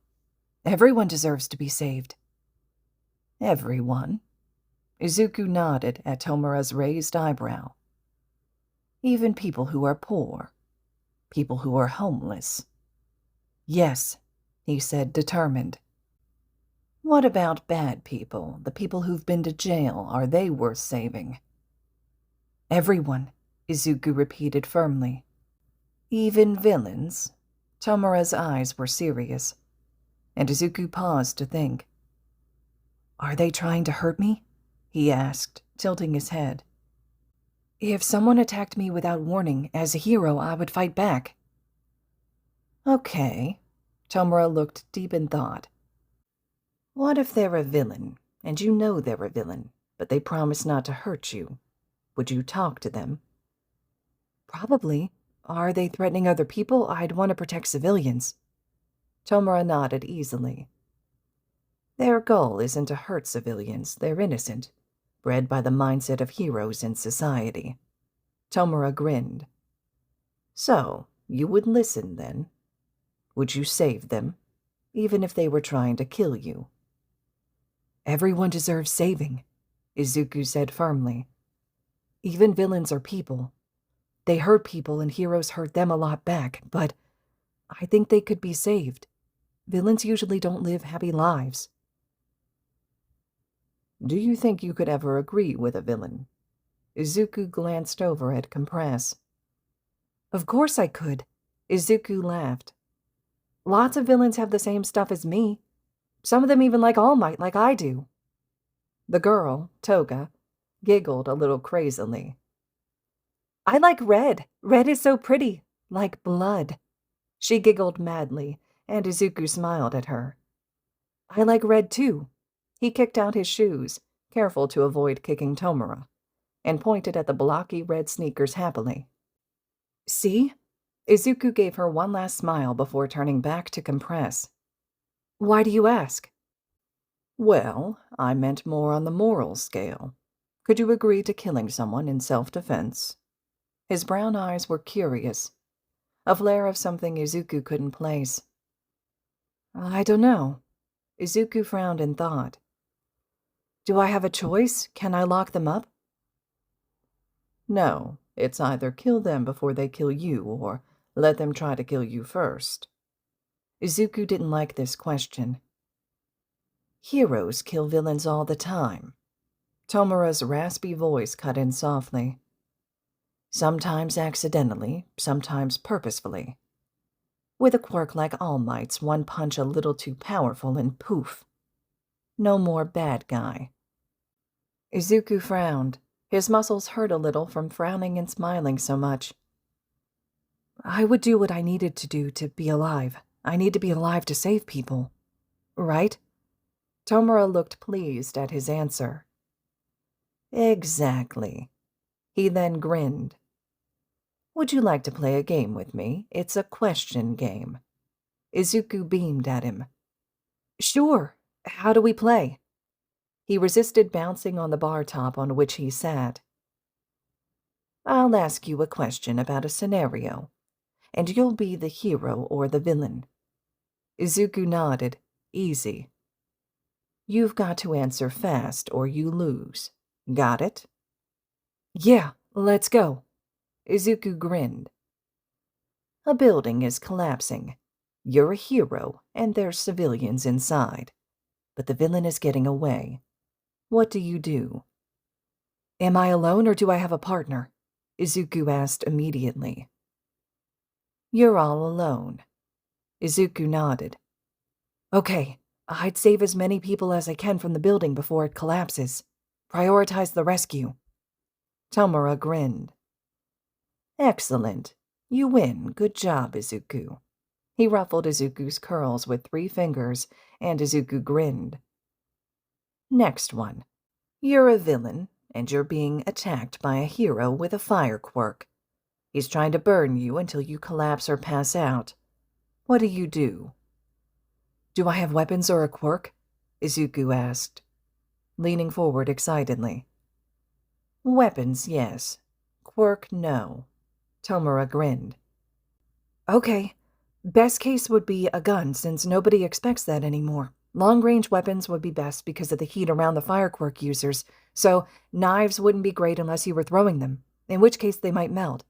A: Everyone deserves to be saved. Everyone? Izuku nodded at Tomura's raised eyebrow. Even people who are poor. People who are homeless. Yes, he said, determined. What about bad people, the people who've been to jail? Are they worth saving? Everyone. Izuku repeated firmly. Even villains? Tomura's eyes were serious, and Izuku paused to think. Are they trying to hurt me? He asked, tilting his head. If someone attacked me without warning, as a hero, I would fight back. Okay. Tomura looked deep in thought. What if they're a villain, and you know they're a villain, but they promise not to hurt you? Would you talk to them? Probably. Are they threatening other people? I'd want to protect civilians. Tomura nodded easily. Their goal isn't to hurt civilians. They're innocent, bred by the mindset of heroes in society. Tomura grinned. So, you would listen then? Would you save them, even if they were trying to kill you? Everyone deserves saving, Izuku said firmly. Even villains are people. They hurt people and heroes hurt them a lot back, but I think they could be saved. Villains usually don't live happy lives. Do you think you could ever agree with a villain? Izuku glanced over at Compress. Of course I could. Izuku laughed. Lots of villains have the same stuff as me. Some of them even like All Might like I do. The girl, Toga, giggled a little crazily. I like red. Red is so pretty, like blood. She giggled madly, and Izuku smiled at her. I like red too. He kicked out his shoes, careful to avoid kicking Tomura, and pointed at the blocky red sneakers happily. See? Izuku gave her one last smile before turning back to Compress. Why do you ask? Well, I meant more on the moral scale. Could you agree to killing someone in self-defense? His brown eyes were curious, a flare of something Izuku couldn't place. I don't know. Izuku frowned in thought. Do I have a choice? Can I lock them up? No, it's either kill them before they kill you or let them try to kill you first. Izuku didn't like this question. Heroes kill villains all the time. Tomura's raspy voice cut in softly. Sometimes accidentally, sometimes purposefully. With a quirk like All Might's, one punch a little too powerful and poof. No more bad guy. Izuku frowned. His muscles hurt a little from frowning and smiling so much. I would do what I needed to do to be alive. I need to be alive to save people. Right? Tomura looked pleased at his answer. Exactly. He then grinned. Would you like to play a game with me? It's a question game. Izuku beamed at him. Sure. How do we play? He resisted bouncing on the bar top on which he sat. I'll ask you a question about a scenario, and you'll be the hero or the villain. Izuku nodded. Easy. You've got to answer fast or you lose. Got it? Yeah, let's go. Izuku grinned. A building is collapsing. You're a hero, and there's civilians inside. But the villain is getting away. What do you do? Am I alone or do I have a partner? Izuku asked immediately. You're all alone. Izuku nodded. Okay, I'd save as many people as I can from the building before it collapses. Prioritize the rescue. Tomura grinned. Excellent. You win. Good job, Izuku. He ruffled Izuku's curls with 3 fingers, and Izuku grinned. Next one. You're a villain, and you're being attacked by a hero with a fire quirk. He's trying to burn you until you collapse or pass out. What do? Do I have weapons or a quirk? Izuku asked, leaning forward excitedly. Weapons, yes. Quirk, no. Tomura grinned. Okay. Best case would be a gun, since nobody expects that anymore. Long-range weapons would be best because of the heat around the fire quirk users, so knives wouldn't be great unless you were throwing them, in which case they might melt.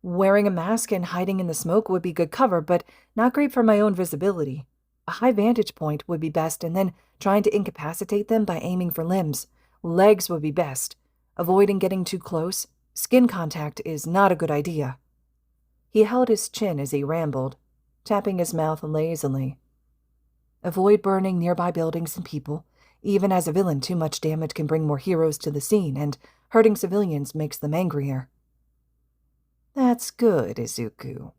A: Wearing a mask and hiding in the smoke would be good cover, but not great for my own visibility. A high vantage point would be best, and then trying to incapacitate them by aiming for limbs. Legs would be best. Avoiding getting too close. Skin contact is not a good idea." He held his chin as he rambled, tapping his mouth lazily. "Avoid burning nearby buildings and people. Even as a villain, too much damage can bring more heroes to the scene, and hurting civilians makes them angrier." "That's good, Izuku."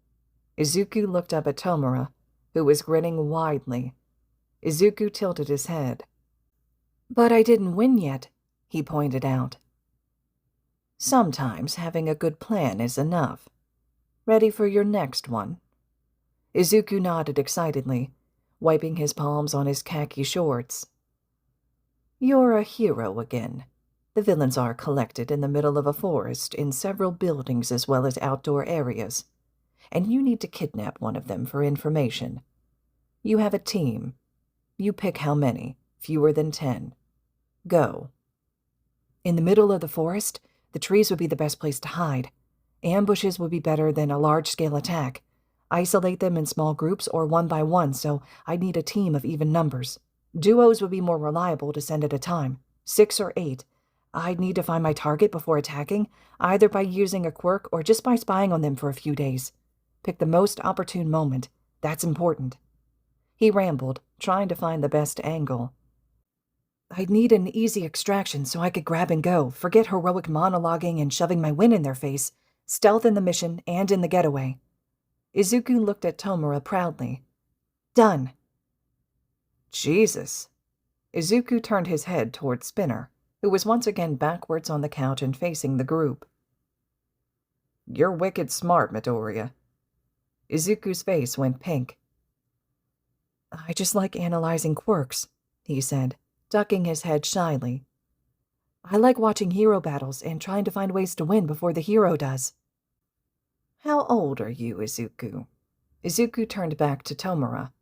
A: Izuku looked up at Tomura, who was grinning widely. Izuku tilted his head. "But I didn't win yet," he pointed out. "Sometimes having a good plan is enough. Ready for your next one?" Izuku nodded excitedly, wiping his palms on his khaki shorts. "You're a hero again. The villains are collected in the middle of a forest in several buildings as well as outdoor areas, and you need to kidnap one of them for information. You have a team. You pick how many, fewer than 10. Go." "In the middle of the forest, the trees would be the best place to hide. Ambushes would be better than a large-scale attack. Isolate them in small groups or one by one, so I'd need a team of even numbers. Duos would be more reliable to send at a time, 6 or 8. I'd need to find my target before attacking, either by using a quirk or just by spying on them for a few days. Pick the most opportune moment. That's important." He rambled, trying to find the best angle. "I'd need an easy extraction so I could grab and go, forget heroic monologuing and shoving my win in their face, stealth in the mission and in the getaway." Izuku looked at Tomura proudly. "Done." "Jesus." Izuku turned his head toward Spinner, who was once again backwards on the couch and facing the group. "You're wicked smart, Midoriya." Izuku's face went pink. "I just like analyzing quirks," he said, ducking his head shyly. "I like watching hero battles and trying to find ways to win before the hero does." "How old are you, Izuku?" Izuku turned back to Tomura.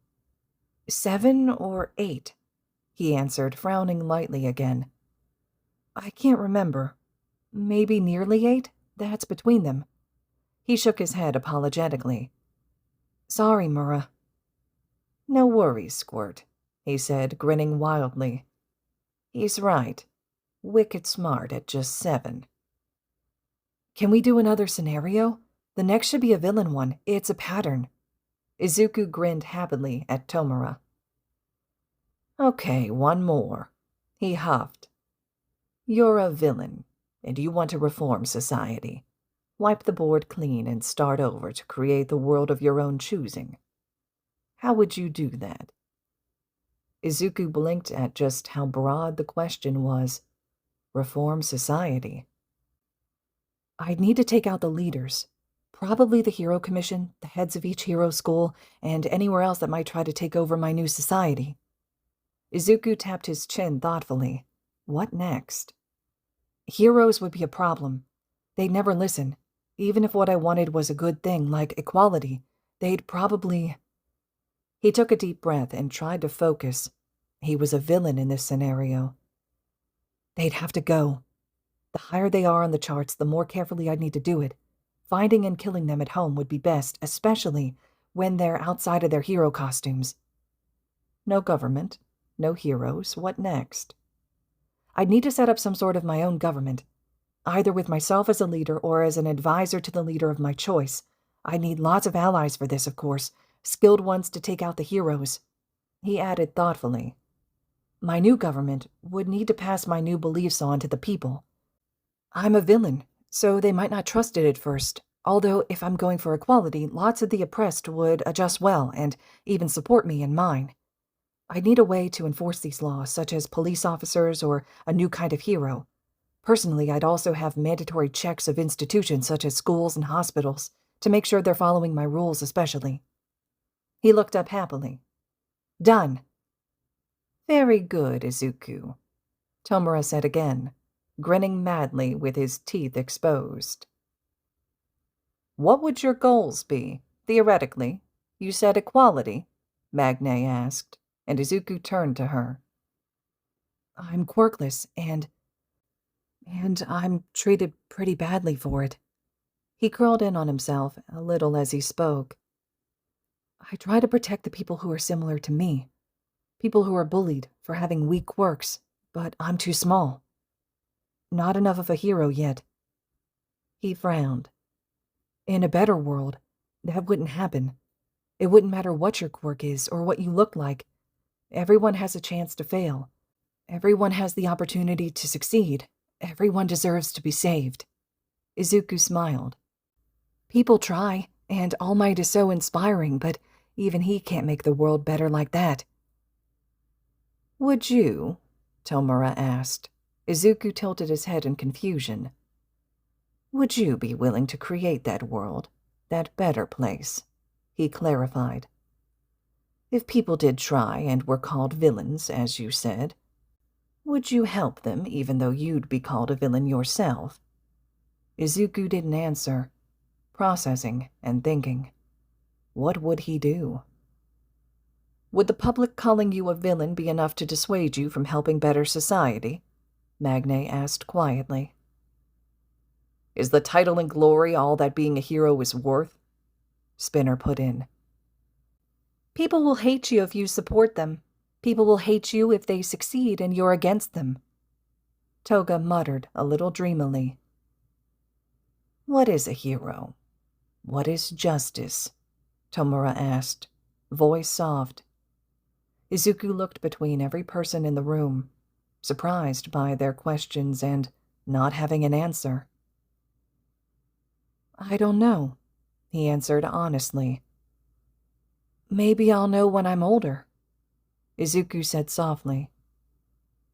A: 7 or 8, he answered, frowning lightly again. "I can't remember. Maybe nearly 8? That's between them." He shook his head apologetically. "Sorry, Mura." "No worries, Squirt," he said, grinning wildly. "He's right. Wicked smart at just 7. "Can we do another scenario? The next should be a villain one. It's a pattern." Izuku grinned happily at Tomura. "Okay, one more." He huffed. "You're a villain, and you want to reform society. Wipe the board clean and start over to create the world of your own choosing. How would you do that?" Izuku blinked at just how broad the question was. Reform society. "I'd need to take out the leaders. Probably the Hero Commission, the heads of each hero school, and anywhere else that might try to take over my new society." Izuku tapped his chin thoughtfully. What next? "Heroes would be a problem. They'd never listen. Even if what I wanted was a good thing, like equality, they'd probably—" He took a deep breath and tried to focus. He was a villain in this scenario. "They'd have to go. The higher they are on the charts, the more carefully I'd need to do it. Finding and killing them at home would be best, especially when they're outside of their hero costumes." No government, no heroes. What next? "I'd need to set up some sort of my own government, either with myself as a leader or as an advisor to the leader of my choice. I need lots of allies for this, of course, skilled ones to take out the heroes." He added thoughtfully, "My new government would need to pass my new beliefs on to the people. I'm a villain, so they might not trust it at first, although if I'm going for equality, lots of the oppressed would adjust well and even support me and mine. I'd need a way to enforce these laws, such as police officers or a new kind of hero. Personally, I'd also have mandatory checks of institutions such as schools and hospitals to make sure they're following my rules especially." He looked up happily. "Done." "Very good, Izuku," Tomura said again, grinning madly with his teeth exposed. "What would your goals be, theoretically? You said equality?" Magne asked, and Izuku turned to her. "I'm quirkless, and I'm treated pretty badly for it." He curled in on himself a little as he spoke. "I try to protect the people who are similar to me, people who are bullied for having weak quirks, but I'm too small. Not enough of a hero yet." He frowned. In a better world, that wouldn't happen. It wouldn't matter what your quirk is or what you look like. Everyone has a chance to fail. Everyone has the opportunity to succeed. Everyone deserves to be saved. Izuku smiled. People try, and All Might is so inspiring, but even he can't make the world better like that. Would you? Tomura asked. Izuku tilted his head in confusion. Would you be willing to create that world, that better place? He clarified. If people did try and were called villains, as you said, would you help them even though you'd be called a villain yourself? Izuku didn't answer, processing and thinking. What would he do? Would the public calling you a villain be enough to dissuade you from helping better society? Magne asked quietly. Is the title and glory all that being a hero is worth? Spinner put in. People will hate you if you support them. People will hate you if they succeed and you're against them. Toga muttered a little dreamily. What is a hero? What is justice? Tomura asked, voice soft. Izuku looked between every person in the room, surprised by their questions and not having an answer. I don't know, he answered honestly. Maybe I'll know when I'm older, Izuku said softly.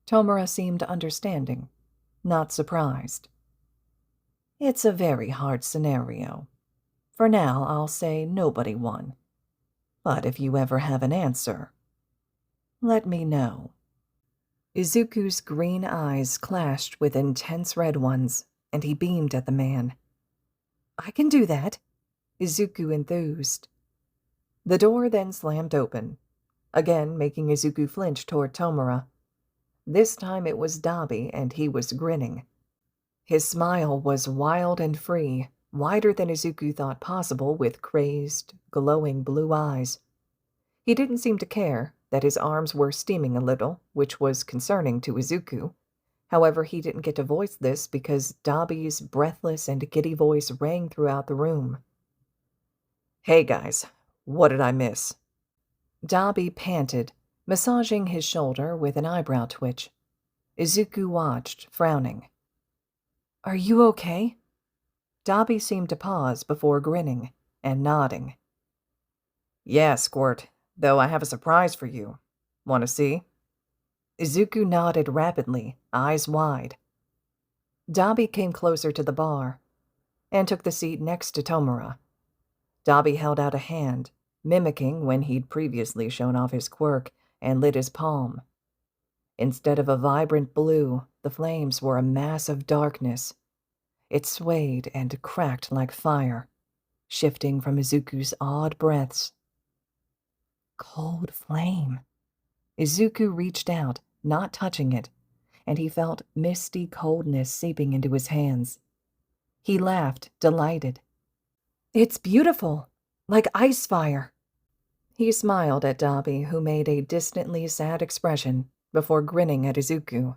A: Tomura seemed understanding, not surprised. It's a very hard scenario. For now, I'll say nobody won. But if you ever have an answer, let me know. Izuku's green eyes clashed with intense red ones, and he beamed at the man. I can do that, Izuku enthused. The door then slammed open, again making Izuku flinch toward Tomura. This time it was Dabi, and he was grinning. His smile was wild and free, wider than Izuku thought possible, with crazed, glowing blue eyes. He didn't seem to care that his arms were steaming a little, which was concerning to Izuku. However, he didn't get to voice this because Dabi's breathless and giddy voice rang throughout the room. Hey guys, what did I miss? Dabi panted, massaging his shoulder with an eyebrow twitch. Izuku watched, frowning. Are you okay? Dabi seemed to pause before grinning and nodding. Yeah, Squirt, though I have a surprise for you. Want to see? Izuku nodded rapidly, eyes wide. Dabi came closer to the bar and took the seat next to Tomura. Dabi held out a hand, mimicking when he'd previously shown off his quirk, and lit his palm. Instead of a vibrant blue, the flames were a mass of darkness. It swayed and cracked like fire, shifting from Izuku's awed breaths. Cold flame. Izuku reached out, not touching it, and he felt misty coldness seeping into his hands. He laughed, delighted. It's beautiful, like ice fire. He smiled at Dabi, who made a distantly sad expression before grinning at Izuku.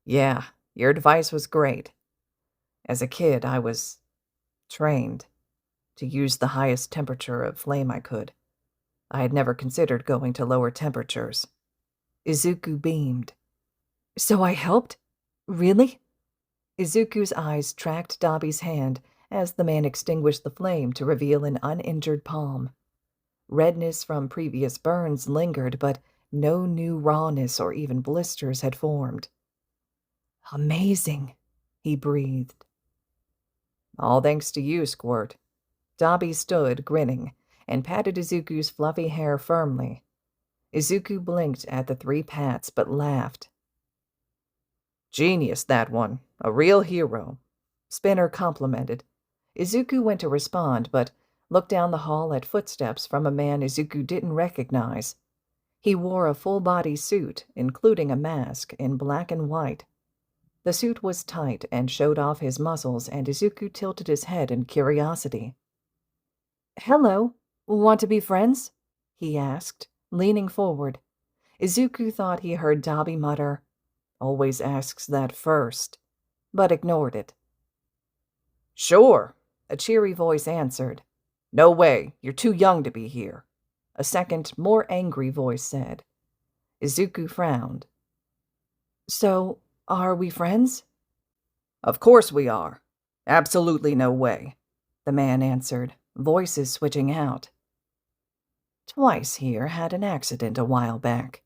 A: Yeah, your advice was great. As a kid, I was trained to use the highest temperature of flame I could. I had never considered going to lower temperatures. Izuku beamed. So I helped? Really? Izuku's eyes tracked Dabi's hand as the man extinguished the flame to reveal an uninjured palm. Redness from previous burns lingered, but no new rawness or even blisters had formed. Amazing, he breathed. All thanks to you, Squirt. Dabi stood, grinning, and patted Izuku's fluffy hair firmly. Izuku blinked at the 3 pats, but laughed. Genius, that one. A real hero. Spinner complimented. Izuku went to respond, but looked down the hall at footsteps from a man Izuku didn't recognize. He wore a full-body suit, including a mask, in black and white. The suit was tight and showed off his muscles, and Izuku tilted his head in curiosity. Hello, want to be friends? He asked, leaning forward. Izuku thought he heard Dabi mutter, always asks that first, but ignored it. Sure, a cheery voice answered. No way, you're too young to be here, a second, more angry voice said. Izuku frowned. So, are we friends? Of course we are. Absolutely no way, the man answered, voices switching out. Twice here had an accident a while back.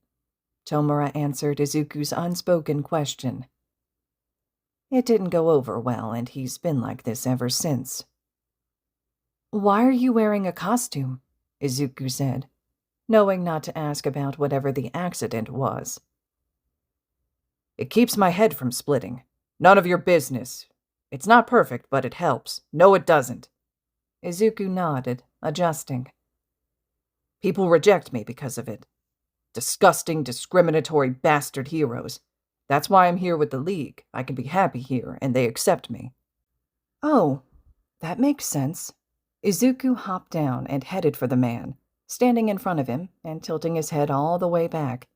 A: Tomura answered Izuku's unspoken question. It didn't go over well, and he's been like this ever since. Why are you wearing a costume? Izuku said, knowing not to ask about whatever the accident was. It keeps my head from splitting. None of your business. It's not perfect, but it helps. No, it doesn't. Izuku nodded, adjusting. People reject me because of it. Disgusting, discriminatory bastard heroes. That's why I'm here with the League. I can be happy here, and they accept me. Oh, that makes sense. Izuku hopped down and headed for the man, standing in front of him and tilting his head all the way back.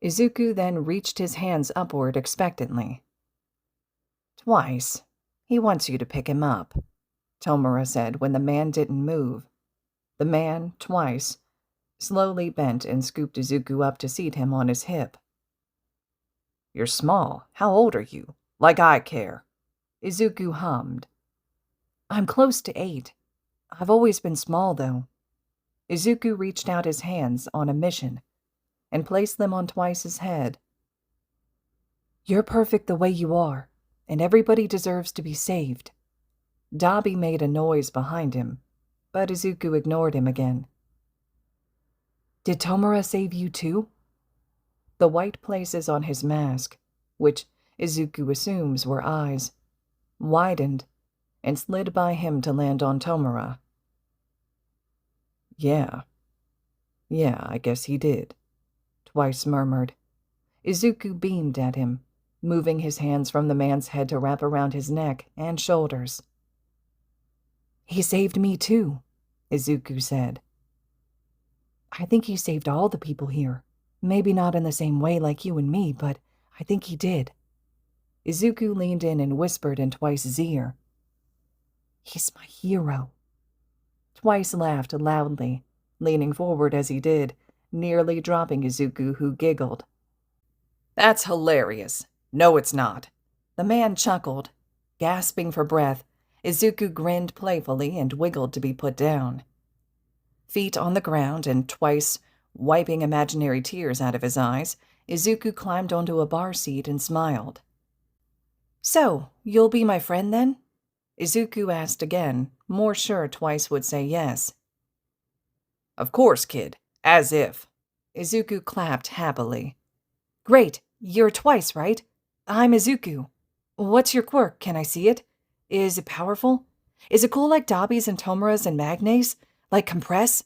A: Izuku then reached his hands upward expectantly. Twice. He wants you to pick him up, Tomura said when the man didn't move. The man, twice, slowly bent and scooped Izuku up to seat him on his hip. You're small. How old are you? Like I care. Izuku hummed. I'm close to 8. I've always been small, though. Izuku reached out his hands on a mission and placed them on Twice's head. You're perfect the way you are, and everybody deserves to be saved. Dabi made a noise behind him, but Izuku ignored him again. Did Tomura save you too? The white places on his mask, which Izuku assumes were eyes, widened and slid by him to land on Tomura. Yeah, I guess he did, Twice murmured. Izuku beamed at him, moving his hands from the man's head to wrap around his neck and shoulders. He saved me too, Izuku said. I think he saved all the people here. Maybe not in the same way like you and me, but I think he did. Izuku leaned in and whispered in Twice's ear. He's my hero. Twice laughed loudly, leaning forward as he did, nearly dropping Izuku, who giggled. That's hilarious. No, it's not. The man chuckled. Gasping for breath, Izuku grinned playfully and wiggled to be put down. Feet on the ground and Twice wiping imaginary tears out of his eyes, Izuku climbed onto a bar seat and smiled. So, you'll be my friend then? Izuku asked again, more sure Twice would say yes. Of course, kid. As if. Izuku clapped happily. Great, you're Twice, right? I'm Izuku. What's your quirk? Can I see it? Is it powerful? Is it cool like Dabi's and Tomura's and Magne's? Like compress?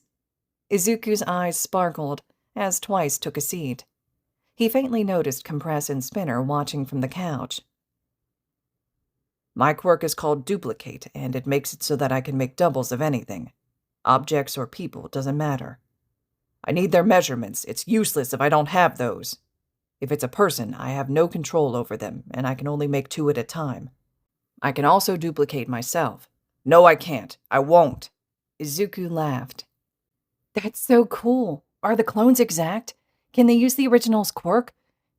A: Izuku's eyes sparkled as Twice took a seat. He faintly noticed Compress and Spinner watching from the couch. My quirk is called duplicate, and it makes it so that I can make doubles of anything. Objects or people, doesn't matter. I need their measurements. It's useless if I don't have those. If it's a person, I have no control over them, and I can only make 2 at a time. I can also duplicate myself. No, I can't. I won't. Izuku laughed. That's so cool. Are the clones exact? Can they use the original's quirk?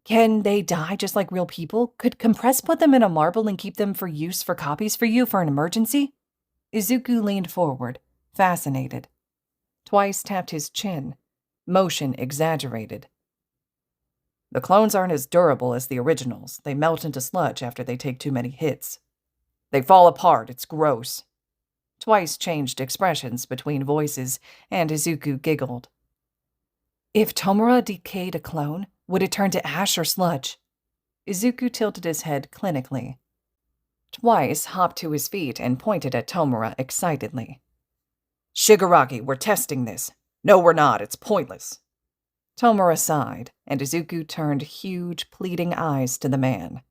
A: Can they die just like real people? Could Compress put them in a marble and keep them for use for copies for you for an emergency? Izuku leaned forward, fascinated. Twice tapped his chin, motion exaggerated. The clones aren't as durable as the originals. They melt into sludge after they take too many hits. They fall apart. It's gross. Twice changed expressions between voices, and Izuku giggled. If Tomura decayed a clone, would it turn to ash or sludge? Izuku tilted his head clinically. Twice hopped to his feet and pointed at Tomura excitedly. Shigaraki, we're testing this. No, we're not. It's pointless. Tomura sighed, and Izuku turned huge, pleading eyes to the man.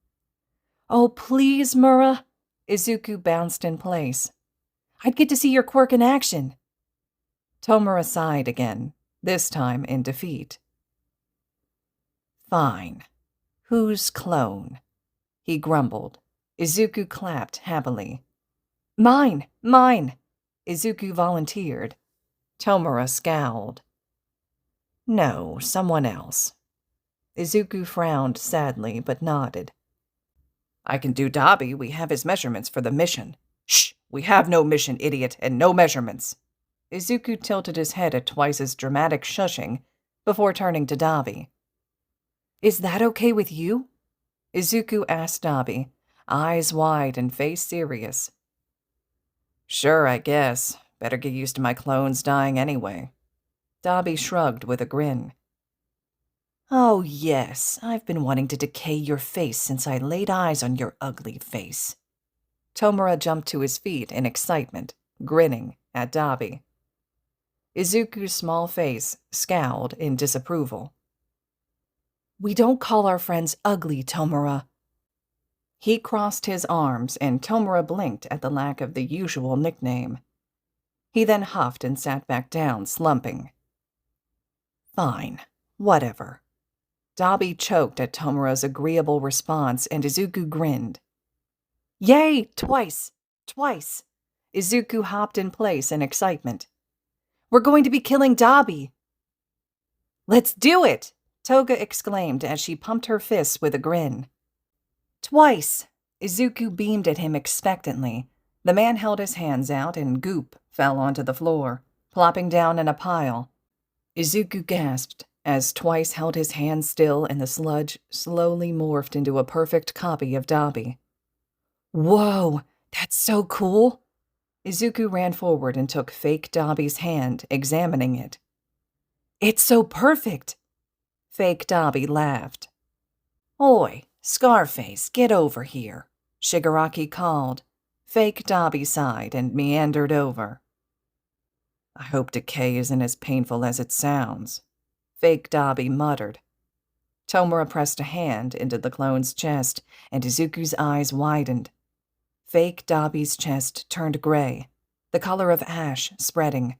A: Oh, please, Mura. Izuku bounced in place. I'd get to see your quirk in action. Tomura sighed again, this time in defeat. Fine. Whose clone? He grumbled. Izuku clapped happily. Mine! Mine! Izuku volunteered. Tomura scowled. No, someone else. Izuku frowned sadly, but nodded. I can do Dabi. We have his measurements for the mission. Shh! We have no mission, idiot, and no measurements. Izuku tilted his head at Twice's dramatic shushing before turning to Dabi. Is that okay with you? Izuku asked Dabi, eyes wide and face serious. Sure, I guess. Better get used to my clones dying anyway. Dabi shrugged with a grin. Oh, yes, I've been wanting to decay your face since I laid eyes on your ugly face. Tomura jumped to his feet in excitement, grinning at Dabi. Izuku's small face scowled in disapproval. We don't call our friends ugly, Tomura. He crossed his arms, and Tomura blinked at the lack of the usual nickname. He then huffed and sat back down, slumping. Fine, whatever. Dabi choked at Tomura's agreeable response, and Izuku grinned. Yay! Twice! Twice! Izuku hopped in place in excitement. We're going to be killing Dabi! Let's do it! Toga exclaimed as she pumped her fists with a grin. Twice! Izuku beamed at him expectantly. The man held his hands out, and goop fell onto the floor, plopping down in a pile. Izuku gasped as Twice held his hands still, and the sludge slowly morphed into a perfect copy of Dabi. Whoa, that's so cool! Izuku ran forward and took fake Dabi's hand, examining it. It's so perfect! Fake Dabi laughed. Oi, Scarface, get over here, Shigaraki called. Fake Dabi sighed and meandered over. I hope decay isn't as painful as it sounds, Fake Dabi muttered. Tomura pressed a hand into the clone's chest, and Izuku's eyes widened. Fake Dabi's chest turned gray, the color of ash spreading,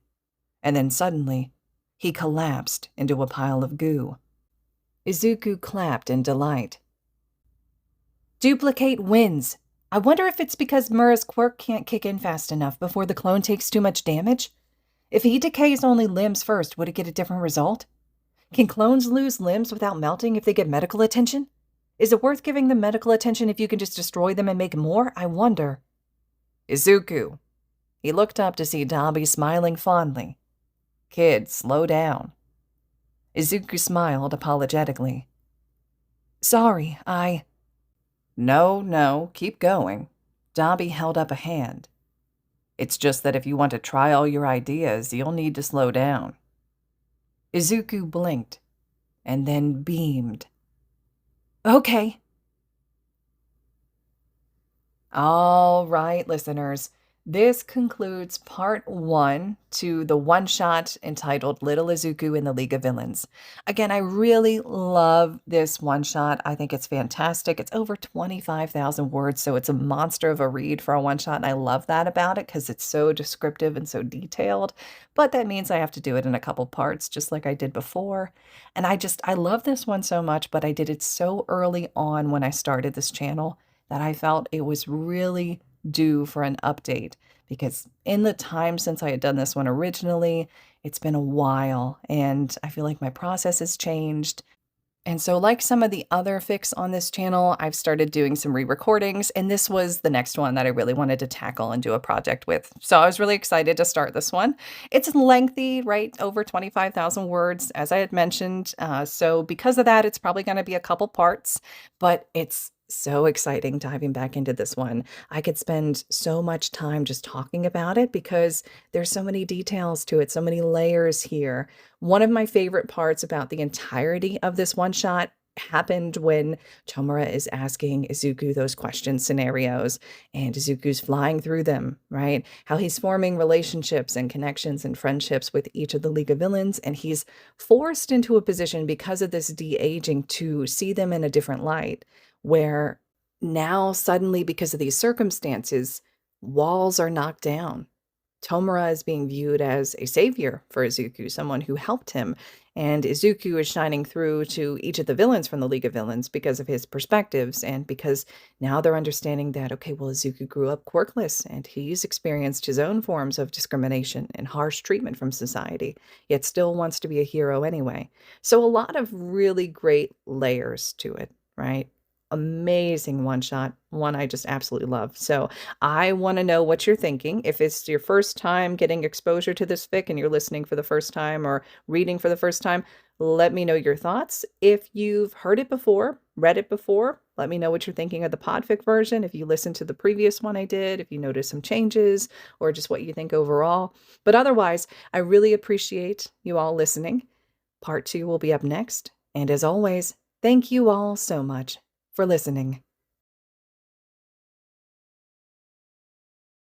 A: and then suddenly, he collapsed into a pile of goo. Izuku clapped in delight. Duplicate wins! I wonder if it's because Mura's quirk can't kick in fast enough before the clone takes too much damage? If he decays only limbs first, would it get a different result? Can clones lose limbs without melting if they get medical attention? Is it worth giving them medical attention if you can just destroy them and make more? I wonder. Izuku. He looked up to see Dabi smiling fondly. Kid, slow down. Izuku smiled apologetically. Sorry, No, keep going. Dabi held up a hand. It's just that if you want to try all your ideas, you'll need to slow down. Izuku blinked, and then beamed. Okay. All right, listeners. This concludes part 1 to the one-shot entitled Little Izuku in the League of Villains. Again, I really love this one-shot. I think it's fantastic. It's over 25,000 words, so it's a monster of a read for a one-shot, and I love that about it because it's so descriptive and so detailed. But that means I have to do it in a couple parts, just like I did before. And I love this one so much, but I did it so early on when I started this channel that I felt it was really due for an update, because in the time since I had done this one originally, it's been a while, and I feel like my process has changed. And so, like some of the other fics on this channel, I've started doing some re-recordings, and this was the next one that I really wanted to tackle and do a project with. So I was really excited to start this one. It's lengthy, right? Over 25,000 words, as I had mentioned. So because of that, it's probably going to be a couple parts, but it's so exciting diving back into this one. I could spend so much time just talking about it because there's so many details to it, so many layers here. One of my favorite parts about the entirety of this one shot happened when Tomura is asking Izuku those question scenarios, and Izuku's flying through them, right? How he's forming relationships and connections and friendships with each of the League of Villains, and he's forced into a position because of this de-aging to see them in a different light, where now suddenly, because of these circumstances, walls are knocked down. Tomura is being viewed as a savior for Izuku, someone who helped him, and Izuku is shining through to each of the villains from the League of Villains because of his perspectives, and because now they're understanding that, okay, well, Izuku grew up quirkless, and he's experienced his own forms of discrimination and harsh treatment from society, yet still wants to be a hero anyway. So a lot of really great layers to it, right? Amazing one shot, one I just absolutely love. So I want to know what you're thinking. If it's your first time getting exposure to this fic and you're listening for the first time or reading for the first time, let me know your thoughts. If you've heard it before, read it before, let me know what you're thinking of the Podfic version. If you listened to the previous one I did, if you noticed some changes or just what you think overall. But otherwise, I really appreciate you all listening. Part 2 will be up next. And as always, thank you all so much for listening.